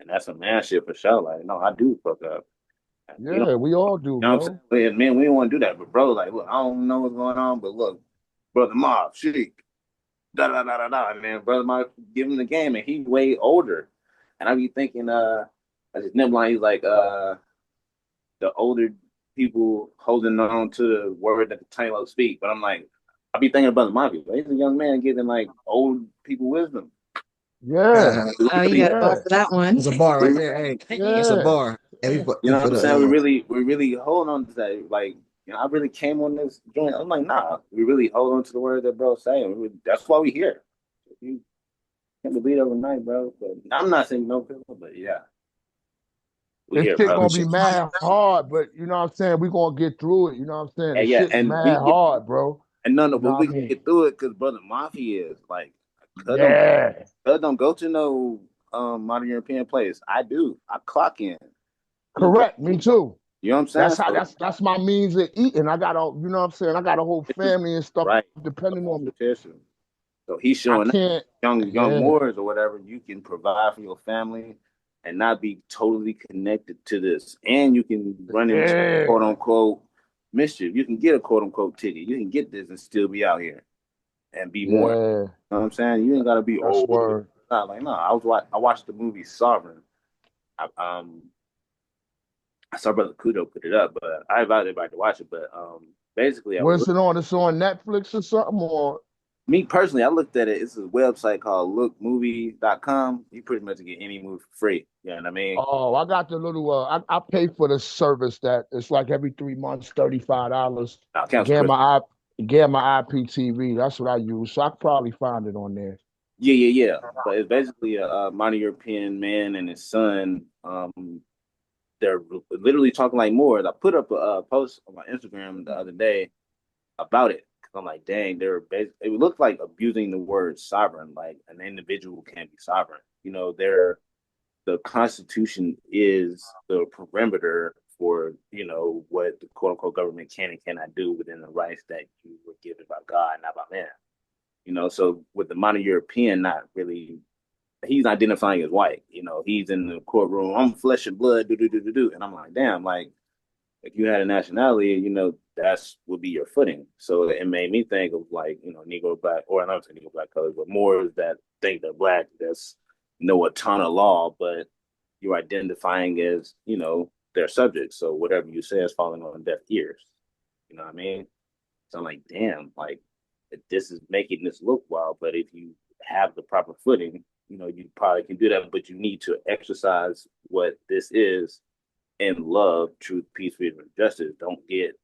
and that's a man shit for sure. Like, no, I do fuck up. And we don't, Yeah, we all do, you know what I'm bro. saying? Man, we don't want to do that, but bro, like, look, I don't know what's going on, but look, brother Mob, Sheik, and man, brother Mob, give him the game, and he's way older, and I be thinking, I just nibble on, he's like, the older people holding on to the word that the Taylor speak. But I'm like, I be thinking about my people. He's a young man giving like old people wisdom. Yeah, Oh, you Really, got a bar yeah, for that one. It's a bar right there. Hey, it's a yeah. bar. Hey, you know what for I'm saying? the We really hold on to that. Like, I really came on this joint. I'm like, nah, we really hold on to the word that bro's saying. That's why we here. You can't believe it overnight, bro. But I'm not saying no people, but yeah, we This here, shit bro. gonna be appreciate mad hard, but you know what I'm saying? We gonna get through it. You know what I'm saying? The And yeah, shit's and we mad get hard, bro. and no, You know but what we I can mean? get through it because brother Mafia is like, cuz don't Yeah. don't go to no modern European place. I do. I clock in. He go. Correct. Me too. You know what I'm saying? That's how So that's my means of eating. I got a, you know what I'm saying? I got a whole this is family and stuff right. depending on me. Petition. So he's I showing that can't, young yeah, Moors or whatever, you can provide for your family and not be totally connected to this. And you can run into yeah, quote unquote mischief. You can get a quote unquote ticket. You can get this and still be out here and be more. You yeah. know what I'm saying? You ain't gotta be That's old. word. Not like no. I watched the movie Sovereign. I I saw Brother Kudo put it up, but I invited everybody to watch it. But basically, I was What's it on? It's on Netflix or something? Or me personally, I looked at it. It's a website called lookmovie.com. You pretty much get any movie for free. You know what I mean? oh, I got the little I pay for the service that it's like every 3 months, $35. Accounts Get Chris. my get my IPTV. That's what I use. So I could probably find it on there. Yeah. But it's basically a modern European man and his son. They're literally talking like Moors. I put up a post on my Instagram the other day about it because I'm like, dang, they're basically, it looked like abusing the word sovereign. Like an individual can't be sovereign. They're the Constitution is the perimeter for what the quote unquote government can and cannot do within the rights that you were given by God, not by man. So with the modern European, not really, he's identifying as white. He's in the courtroom. I'm flesh and blood, and I'm like, damn, like if you had a nationality, that's would be your footing. So it made me think of like, Negro black, or not Negro black colors, but more that think they're black. That's know a ton of law, but you're identifying as, their subjects. So whatever you say is falling on deaf ears. You know what I mean? So I'm like, damn, like this is making this look wild. But if you have the proper footing, you probably can do that. But you need to exercise what this is in love, truth, peace, freedom, and justice. Don't get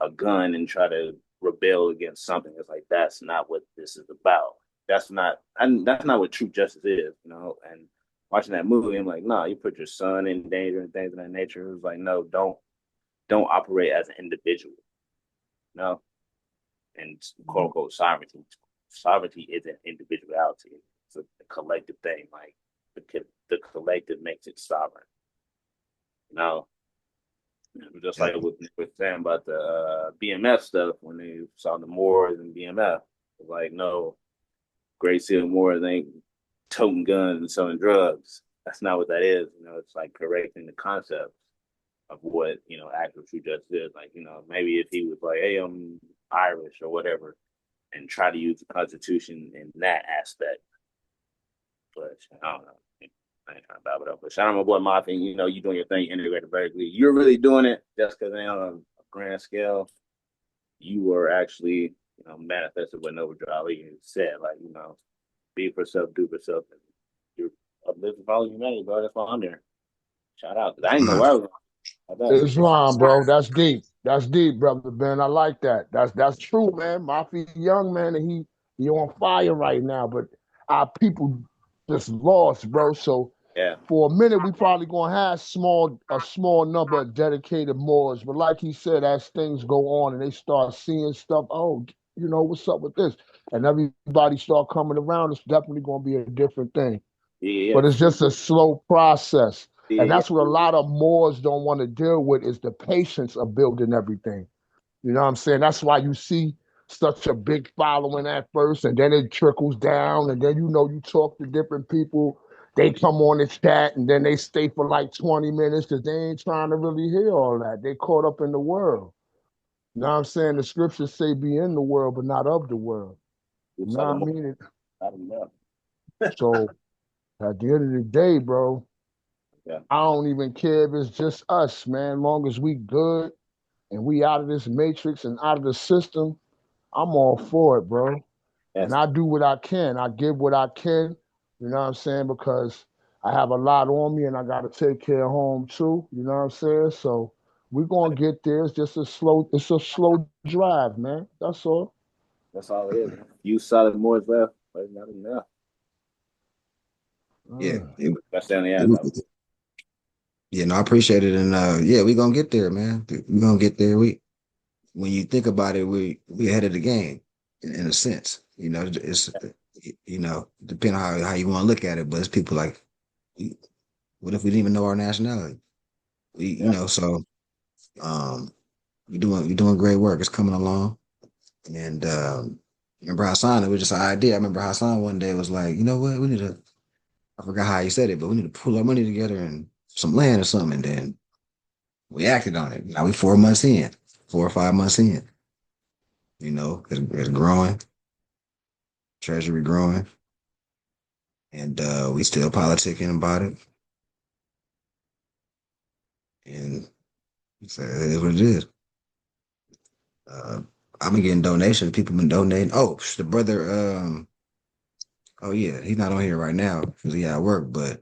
a gun and try to rebel against something. It's like that's not what this is about. That's not what true justice is. And watching that movie, I'm like, nah, you put your son in danger and things of that nature. It was like, no, don't operate as an individual. No, and quote unquote sovereignty. Sovereignty isn't individuality. It's a collective thing. Like the collective makes it sovereign. You know, Just Yeah. like what we were saying about the BMF stuff when they saw the Moors and BMF. Like, no, Great Seal Moors ain't toting guns and selling drugs. That's not what that is. It's like correcting the concept of what, actual true justice is. Like, maybe if he was like, hey, I'm Irish or whatever, and try to use the Constitution in that aspect. But I don't know. I ain't trying to babble it up. But shout out to my boy Mafia, you doing your thing integrated vertically. You're really doing it just because on a grand scale, you are actually, manifested what Nova Jolly said. Like, be for self, do for self. You're uplifting follow humanity, bro. That's why I'm there. Shout out. 'Cause I didn't know where I was going. Islam, bro. That's deep. That's deep, brother Ben. I like that. That's true, man. Mafia young man, and he on fire right now. But our people just lost, bro. So Yeah. for a minute, we probably gonna have a small number of dedicated Moors. But like he said, as things go on and they start seeing stuff, oh, what's up with this? And everybody start coming around, it's definitely gonna be a different thing. Yeah. But it's just a slow process. And Yeah. that's what a lot of Moors don't want to deal with is the patience of building everything. You know what I'm saying? That's why you see such a big following at first, and then it trickles down, and then you talk to different people, they come on the chat, and then they stay for like 20 minutes because they ain't trying to really hear all that. They caught up in the world. You know what I'm saying? The scriptures say be in the world, but not of the world. You know what I mean? I don't know. So at the end of the day, bro, Yeah. I don't even care if it's just us, man. Long as we good and we out of this matrix and out of the system, I'm all for it, bro. Yes. And I do what I can. I give what I can, you know what I'm saying? Because I have a lot on me and I got to take care of home too, you know what I'm saying? So we're going to get there. It's a slow drive, man. That's all. That's all it is. Man. You solid Moors left, but not enough. Yeah. That's down the end. Yeah, no, I appreciate it. And yeah, we're gonna get there, man. We're gonna get there. When you think about it, we ahead of the game in a sense. It's depending on how you want to look at it, but it's people like, what if we didn't even know our nationality? So you're doing great work. It's coming along. And remember Hassan, it was just an idea. I remember Hassan one day was like, you know what, we need to, I forgot how he said it, but we need to pull our money together and some land or something. And then we acted on it. Now we 4 months in, 4 or 5 months in. It's growing, treasury growing, and we still politicking about it. And so it is what it is. I've been getting donations. People been donating. Oh, the brother. Oh yeah, he's not on here right now because he at work. But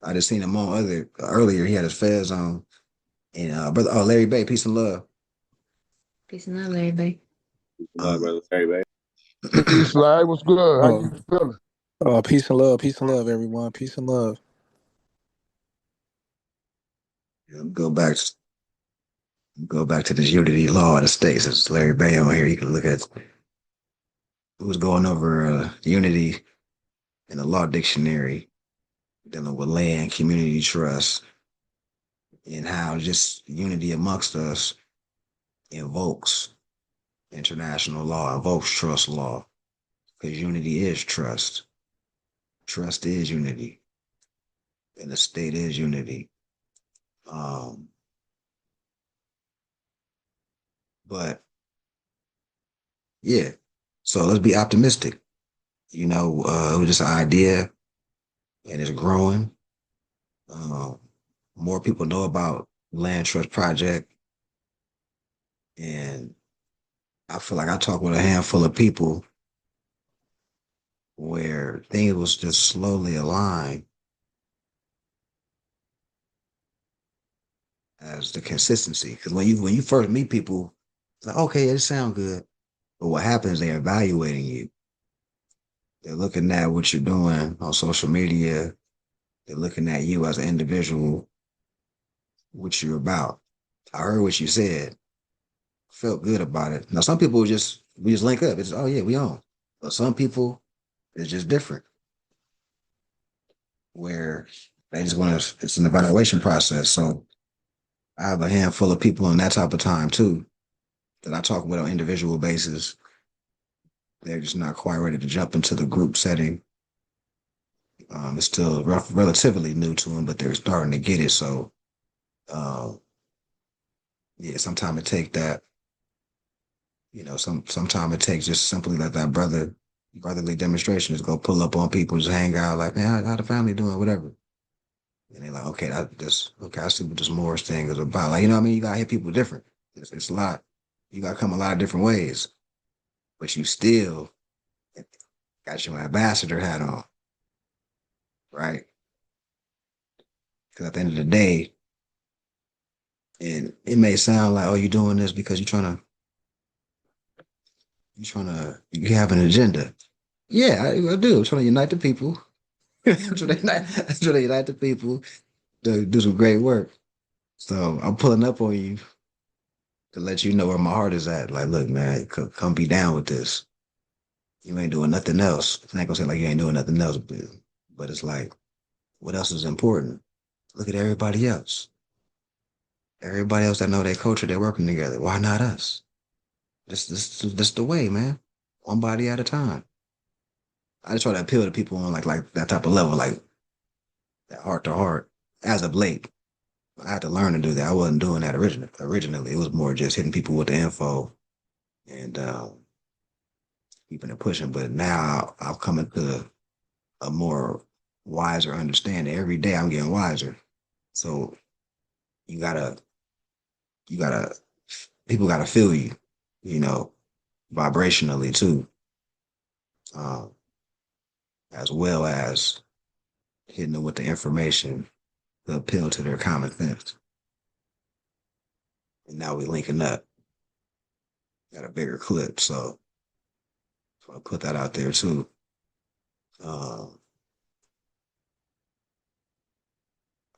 I just seen him on earlier. He had his fez on. And brother, Larry Bay, peace and love. Peace and love, Larry Bay. Brother Larry Peace, Larry. What's good? How Oh, you feeling? peace and love, everyone. Peace and love. Go back to this unity law in the states. It's Larry Bay on here. You can look at who's going over unity in the law dictionary, dealing with land, community trust, and how just unity amongst us invokes international law, invokes trust law, because unity is trust. Trust is unity, and the state is unity. But yeah, so let's be optimistic. It was just an idea, and it's growing. Um, More people know about Land Trust Project, and I feel like I talk with a handful of people where things was just slowly aligned as the consistency. Because when you first meet people, it's like, okay, it sounds good, but what happens? They're evaluating you. They're looking at what you're doing on social media. They're looking at you as an individual, what you're about. I heard what you said, felt good about it. Now, some people we just link up. It's, oh yeah, we on. But some people, it's just different. Where they just want to, it's an evaluation process. So I have a handful of people on that type of time too that I talk with on individual basis. They're just not quite ready to jump into the group setting. It's still relatively new to them, but they're starting to get it. So, uh, yeah, sometimes it take that. Sometimes it takes just simply like that brotherly demonstration. Just go pull up on people, just hang out, like, man, how the family doing, whatever. And they're like, okay, okay, I see what this Morris thing is about. Like, you know what I mean? You gotta hit people different. It's a lot. You gotta come a lot of different ways, but you still got your ambassador hat on, right? Because at the end of the day, and it may sound like, oh, you're doing this because you have an agenda. Yeah, I do. I'm trying to unite the people. I'm trying to unite the people to do some great work. So I'm pulling up on you to let you know where my heart is at. Like, look, man, come be down with this. You ain't doing nothing else. I ain't gonna say like you ain't doing nothing else, but it's like, what else is important? Look at everybody else. Everybody else that know their culture, they're working together. Why not us? This the way, man. One body at a time. I just try to appeal to people on like that type of level, like that heart to heart. As of late, I had to learn to do that. I wasn't doing that originally. It was more just hitting people with the info and keeping it pushing. But now I've come into a more wiser understanding. Every day I'm getting wiser. So you gotta, you gotta, people gotta feel you, you know, vibrationally too, um, as well as hitting them with the information to appeal to their common sense. And now we linking up, got a bigger clip, so I'll put that out there too. Um,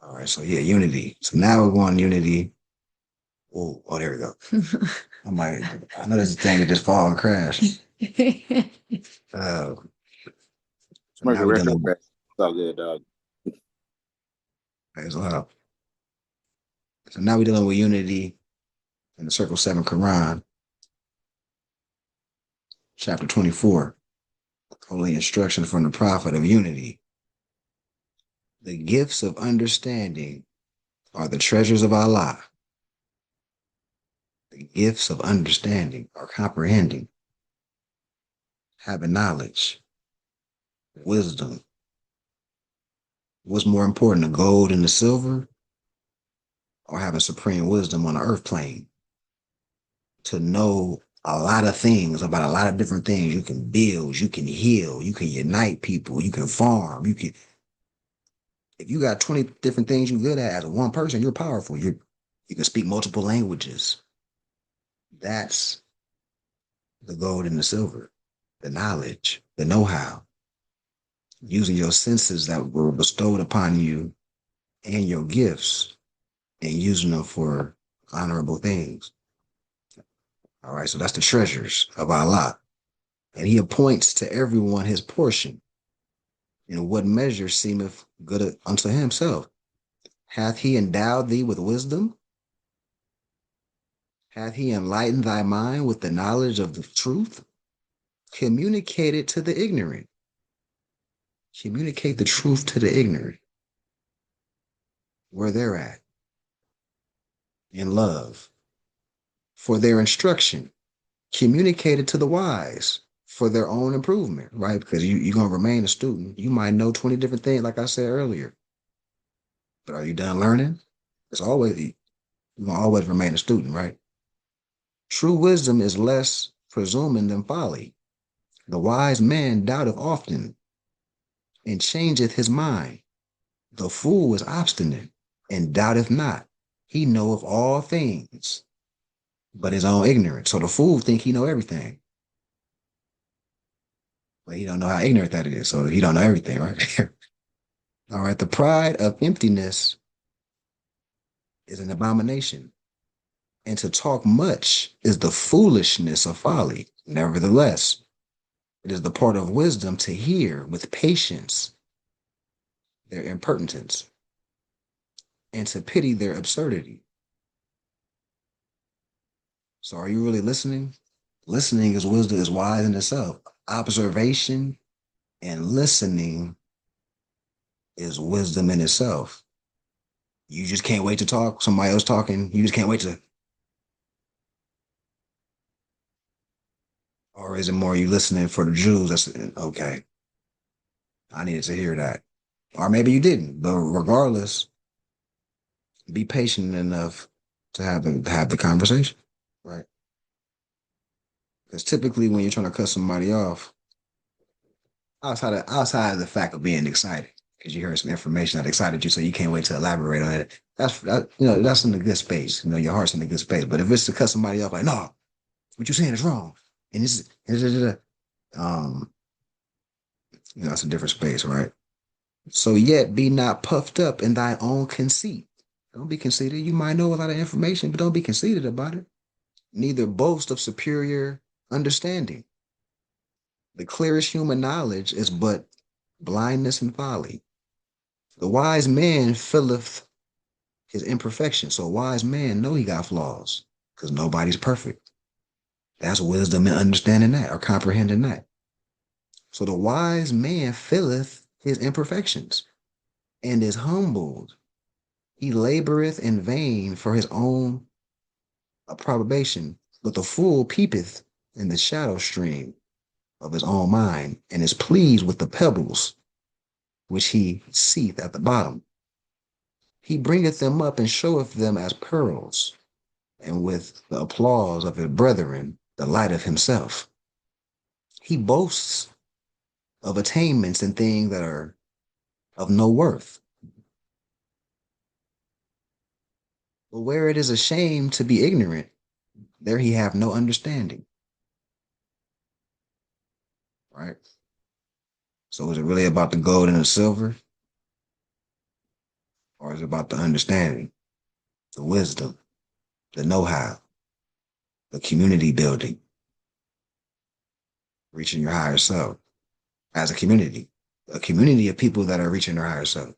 all right, so yeah, Unity. So now we're going Unity. Oh, there we go. I know there's a thing that just fall and crash. Uh, so now Commercial we're record dealing with crack. It's all good, dog. as well. So now we're dealing with Unity in the Circle 7 Quran, chapter 24. Holy instruction from the Prophet of Unity. The gifts of understanding are the treasures of Allah. The gifts of understanding are comprehending, having knowledge, wisdom. What's more important, the gold and the silver, or having supreme wisdom on the earth plane? To know a lot of things about a lot of different things. You can build, you can heal, you can unite people, you can farm, if you got 20 different things you're good at as one person, you're powerful. You can speak multiple languages. That's the gold and the silver, the knowledge, the know-how, using your senses that were bestowed upon you and your gifts and using them for honorable things. All right, so that's the treasures of Allah. And he appoints to everyone his portion. In what measure seemeth good unto himself? Hath he endowed thee with wisdom? Hath he enlightened thy mind with the knowledge of the truth? Communicate it to the ignorant. Communicate the truth to the ignorant. Where they're at. In love. For their instruction. Communicate it to the wise. For their own improvement, right? Because you're going to remain a student. You might know 20 different things, like I said earlier. But are you done learning? You're going to always remain a student, right? True wisdom is less presuming than folly. The wise man doubteth often and changeth his mind. The fool is obstinate and doubteth not. He knoweth all things, but his own ignorance. So the fool think he know everything, but he don't know how ignorant that is. So he don't know everything, right? All right. The pride of emptiness is an abomination, and to talk much is the foolishness of folly. Nevertheless, it is the part of wisdom to hear with patience their impertinence and to pity their absurdity. So are you really listening? Listening is wisdom, is wise in itself. Observation and listening is wisdom in itself. You just can't wait to talk. Somebody else talking. You just can't wait to. Or is it more you listening for the Jews? That's okay. I needed to hear that. Or maybe you didn't. But regardless, be patient enough to have the conversation. Right. Because typically when you're trying to cut somebody off, outside of the fact of being excited, because you heard some information that excited you, so you can't wait to elaborate on it. That's in a good space. Your heart's in a good space. But if it's to cut somebody off, like, no, what you saying is wrong, and this is um, it's a different space, right? So yet be not puffed up in thy own conceit. Don't be conceited. You might know a lot of information, but don't be conceited about it. Neither boast of superior understanding. The clearest human knowledge is but blindness and folly. The wise man filleth his imperfection. So a wise man know he got flaws because nobody's perfect. That's wisdom and understanding that or comprehending that. So the wise man filleth his imperfections and is humbled. He laboreth in vain for his own approbation, but the fool peepeth in the shadow stream of his own mind and is pleased with the pebbles which he seeth at the bottom. He bringeth them up and showeth them as pearls, and with the applause of his brethren, the light of himself. He boasts of attainments and things that are of no worth. But where it is a shame to be ignorant, there he have no understanding. Right? So is it really about the gold and the silver? Or is it about the understanding, the wisdom, the know-how, the community building, reaching your higher self as a community of people that are reaching their higher self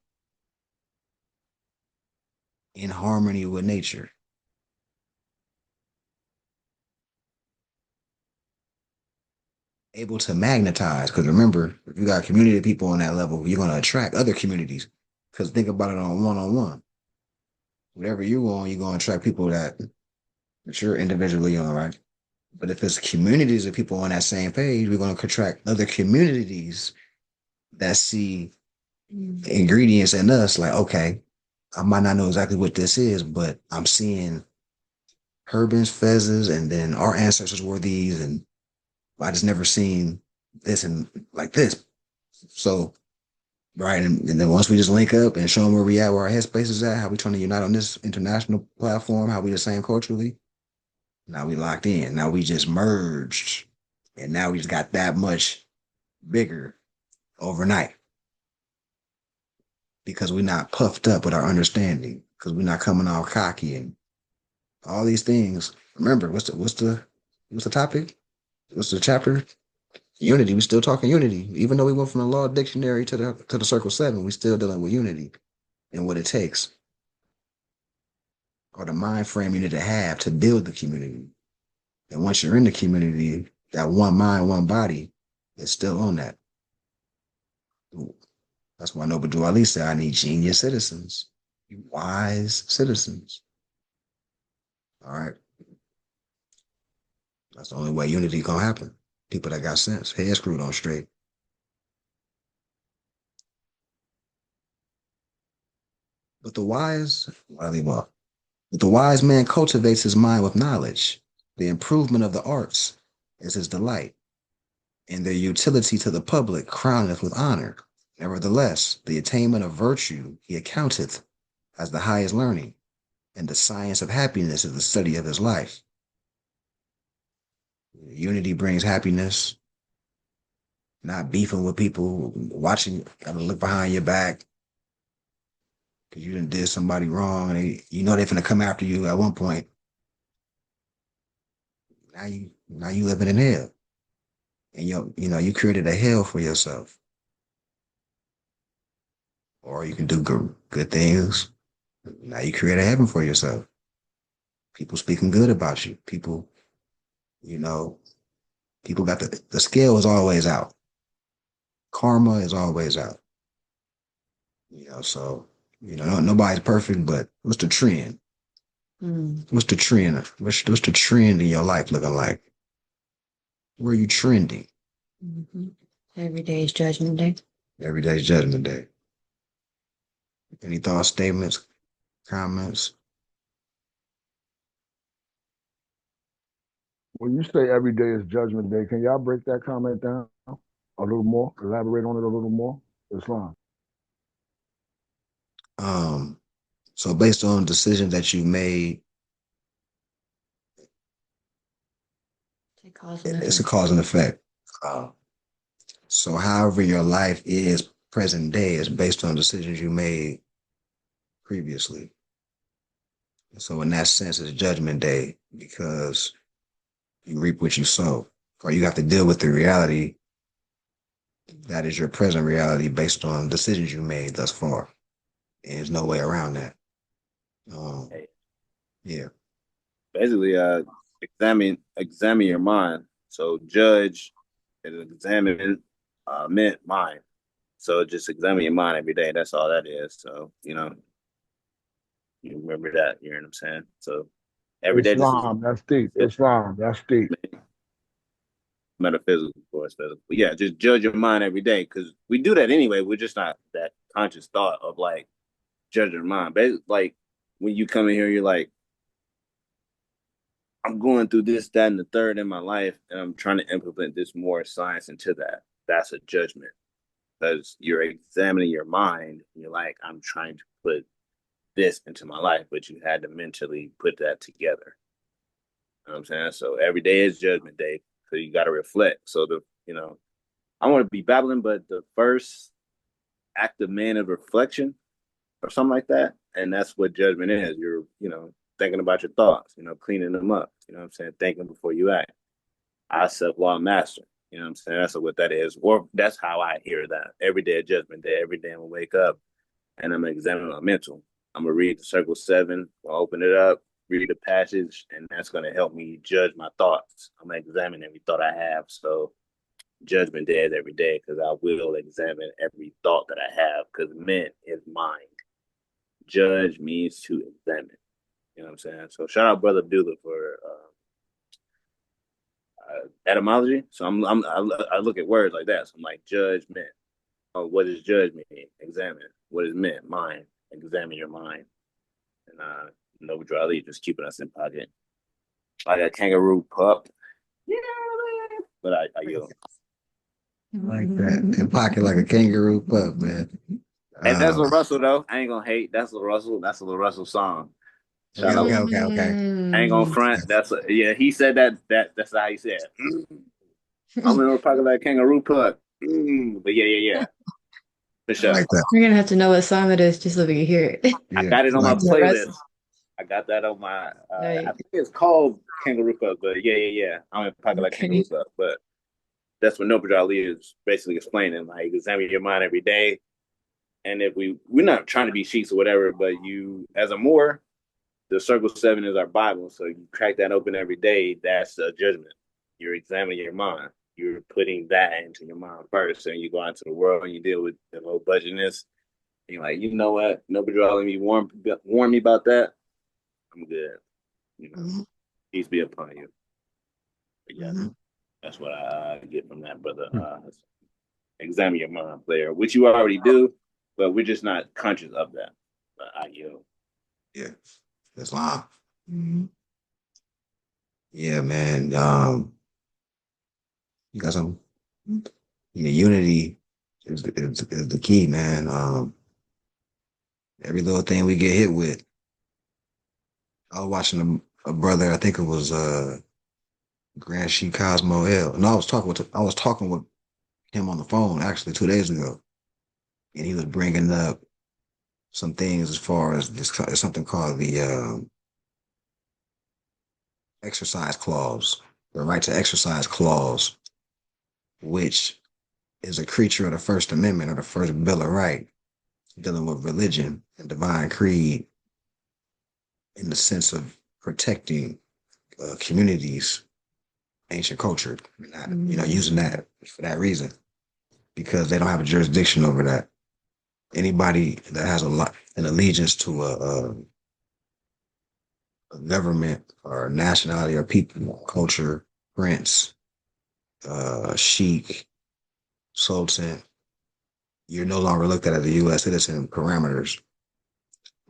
in harmony with nature? Able to magnetize, because remember, if you got a community of people on that level, you're going to attract other communities. Because think about it on one-on-one. Whatever you're on, you're going to attract people that you're individually on, right? But if it's communities of people on that same page, we're going to attract other communities that see ingredients in us. Like, okay, I might not know exactly what this is, but I'm seeing Herbans, Fezzes, and then our ancestors were these, and I just never seen this and like this. So, right, and then once we just link up and show them where we at, where our headspace is at, how we trying to unite on this international platform, how we the same culturally. Now we locked in. Now we just merged, and now we just got that much bigger overnight because we're not puffed up with our understanding, because we're not coming all cocky and all these things. Remember, what's the topic? What's the chapter? Unity. We still talking unity, even though we went from the law dictionary to the circle 7. We still dealing with unity and what it takes, or the mind frame you need to have to build the community. And once you're in the community, that one mind, one body is still on that. That's why Noble Ali said, "I need genius citizens, wise citizens." All right, that's the only way unity gonna happen. People that got sense, head screwed on straight. But the wise, but the wise man cultivates his mind with knowledge. The improvement of the arts is his delight, and their utility to the public crowneth with honor. Nevertheless, the attainment of virtue he accounteth as the highest learning, and the science of happiness is the study of his life. Unity brings happiness, not beefing with people, watching, gotta look behind your back because you done did somebody wrong and they're gonna come after you at one point. Now you living in hell. And you created a hell for yourself. Or you can do good things. Now you create a heaven for yourself. People speaking good about you. People You know, people got the scale is always out. Karma is always out. So nobody's perfect, but what's the trend? Mm. What's the trend? What's the trend in your life looking like? Where are you trending? Mhm. Every day is Judgment Day. Every day's Judgment Day. Any thoughts, statements, comments? When you say every day is Judgment Day, can y'all break that comment down a little more? Elaborate on it a little more? Islam. Um, so based on decisions that you made, Take cause and it's a effect. cause and effect. Uh, so however your life is present day is based on decisions you made previously. So in that sense, it's Judgment Day because you reap what you sow, or you have to deal with the reality that is your present reality based on decisions you made thus far. And there's no way around that. Um, Hey, yeah, basically, examine your mind. So judge and examine meant mind. So just examine your mind every day. That's all that is. So you remember that. You know what I'm saying? So every day, this is Islam, that's deep. Islam, that's deep. metaphysical, of course, physical. But yeah, just judge your mind every day because we do that anyway. We're just not that conscious thought of like judging your mind. But like when you come in here, you're like, I'm going through this, that, and the third in my life, and I'm trying to implement this more science into that. That's a judgment because you're examining your mind. And you're like, I'm trying to put this into my life, but you had to mentally put that together. You know what I'm saying? So every day is judgment day. So you got to reflect. So I want to be babbling, but the first active man of reflection or something like that. And that's what judgment is. You're, thinking about your thoughts, cleaning them up. You know what I'm saying? Thinking before you act. I self law master. You know what I'm saying? That's what that is. Or that's how I hear that. Every day of judgment day, every day I'm gonna wake up and I'm gonna examine my mental. I'm gonna read the circle 7, I'll open it up, read the passage, and that's gonna help me judge my thoughts. I'm gonna examine every thought I have. So judgment day is every day because I will examine every thought that I have because ment is mind. Judge means to examine. You know what I'm saying? So shout out Brother Abdullah for etymology. So I look at words like that. So I'm like judgment. Oh, what does judge mean? Examine. What is meant? Mind. Examine your mind. And Noble Ali just keeping us in pocket like a kangaroo pup. Yeah, man. But I yield. like that. In pocket like a kangaroo pup, man. And that's Um, Lil Russell though. I ain't gonna hate. That's Lil Russell. That's a Lil Russell song. okay, Shout out. okay. I ain't gonna Mm. front. Yeah. He said that's how he said. I'm in a pocket like a kangaroo pup. But yeah. For I sure. like that. We're gonna have to know what song it is just so we can hear it. I Yeah, got it I on my like that. The rest, playlist. I got that on my. I right? think it's called Kangaroo Pup, but yeah. I'm in pocket like Okay. Kangaroo Pup, but that's what Noble Ali is basically explaining. Like examine your mind every day, and if we're not trying to be sheets or whatever, but you as a Moor, the circle 7 is our Bible, so you crack that open every day. That's a judgment. You're examining your mind. You're putting that into your mind first, and you go out into the world and you deal with the low budgetness. And you're like, you know what? Nobody Ali warn me about that. I'm good. Mhm, Peace be upon you. But yeah, mhm. that's what I get from that, brother. Examine your mind, player, which you already do, but we're just not conscious of that. But I yield. Yeah, that's live. Yeah, man. You got some. Yeah, unity is the key, man. Every little thing we get hit with. I was watching a brother. I think it was Grand Sheik Cosmo L. No, I was talking with him on the phone actually 2 days ago, and he was bringing up some things as far as this something called the exercise clause, the right to exercise clause, which is a creature of the First Amendment or the First Bill of Rights, dealing with religion and divine creed in the sense of protecting communities ancient culture, not, using that for that reason, because they don't have a jurisdiction over that. Anybody that has an allegiance to a government or nationality or people, culture, prince, sheik, sultan, you're no longer looked at as a U.S. citizen parameters.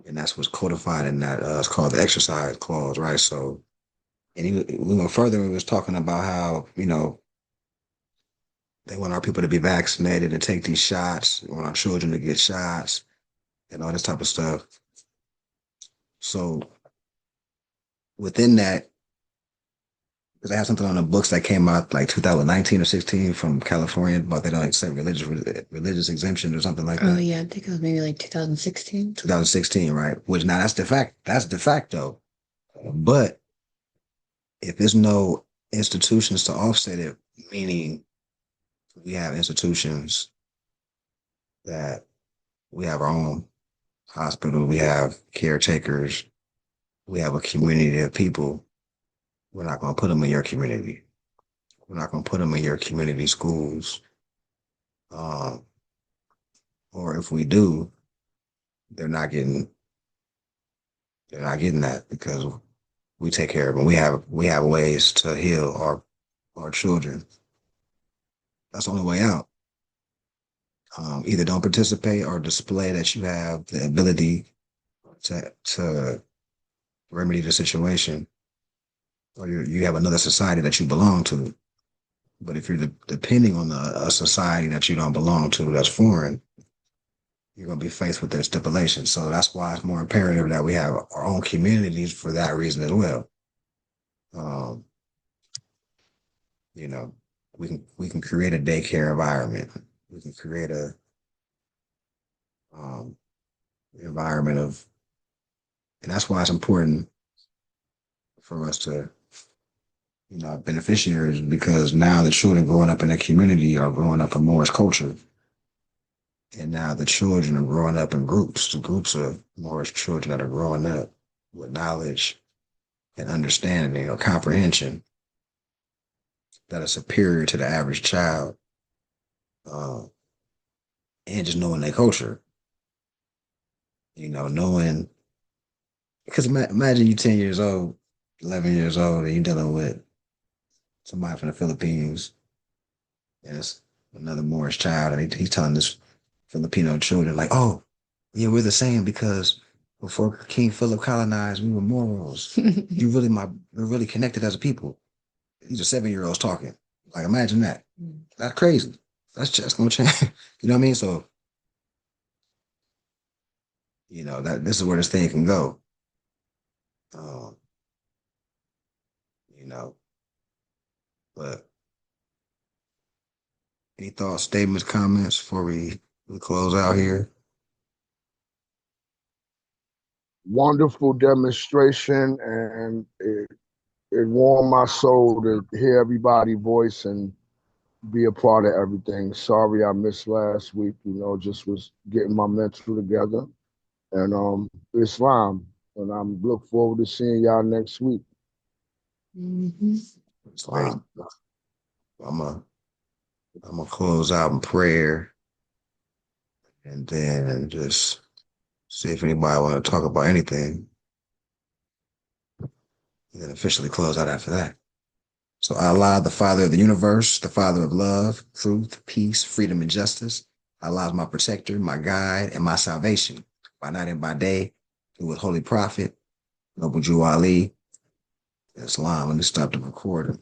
And that's what's codified in that. It's called the exercise clause, right? So, and we went further. We was talking about how they want our people to be vaccinated and take these shots. They want our children to get shots and all this type of stuff. So, within that, because I have something on the books that came out like 2019 or 16 from California about they don't accept religious exemption or something like that. Oh yeah, I think it was maybe like 2016. 2016, right? Which now that's de facto. But if there's no institutions to offset it, meaning we have institutions that we have our own hospital, we have caretakers, we have a community of people. We're not going to put them in your community. We're not going to put them in your community schools. Or if we do, they're not getting that because we take care of them. We have ways to heal our children. That's the only way out. Either don't participate or display that you have the ability to remedy the situation, or you have another society that you belong to. But if you're depending on a society that you don't belong to, that's foreign, you're going to be faced with their stipulations. So that's why it's more imperative that we have our own communities for that reason as well. We can create a daycare environment. We can create a environment and that's why it's important for us to, beneficiaries, because now the children growing up in the community are growing up in Moorish culture. And now the children are growing up in groups. The groups of Moorish children that are growing up with knowledge and understanding or comprehension that are superior to the average child, and just knowing their culture. Knowing, because imagine you 10 years old, 11 years old, and you're dealing with somebody from the Philippines, and it's another Moorish child, and he's telling this Filipino children, like, oh, yeah, we're the same because before King Philip colonized, we were Moros. We're really connected as a people. These are 7-year-olds talking. Like, imagine that. That's crazy. That's just gonna change. You know what I mean? So, that this is where this thing can go. But any thoughts, statements, comments before we close out here? Wonderful demonstration, and it warmed my soul to hear everybody's voice and be a part of everything. Sorry I missed last week, just was getting my mental together. And Islam. And I'm look forward to seeing y'all next week. Islam. I'm gonna close out in prayer and then just see if anybody want to talk about anything. And then officially close out after that. So Allah, the Father of the universe, the Father of love, truth, peace, freedom, and justice. Allah is my protector, my guide, and my salvation. By night and by day, through His holy prophet, Noble Jew Ali, Islam. Let me stop the recording.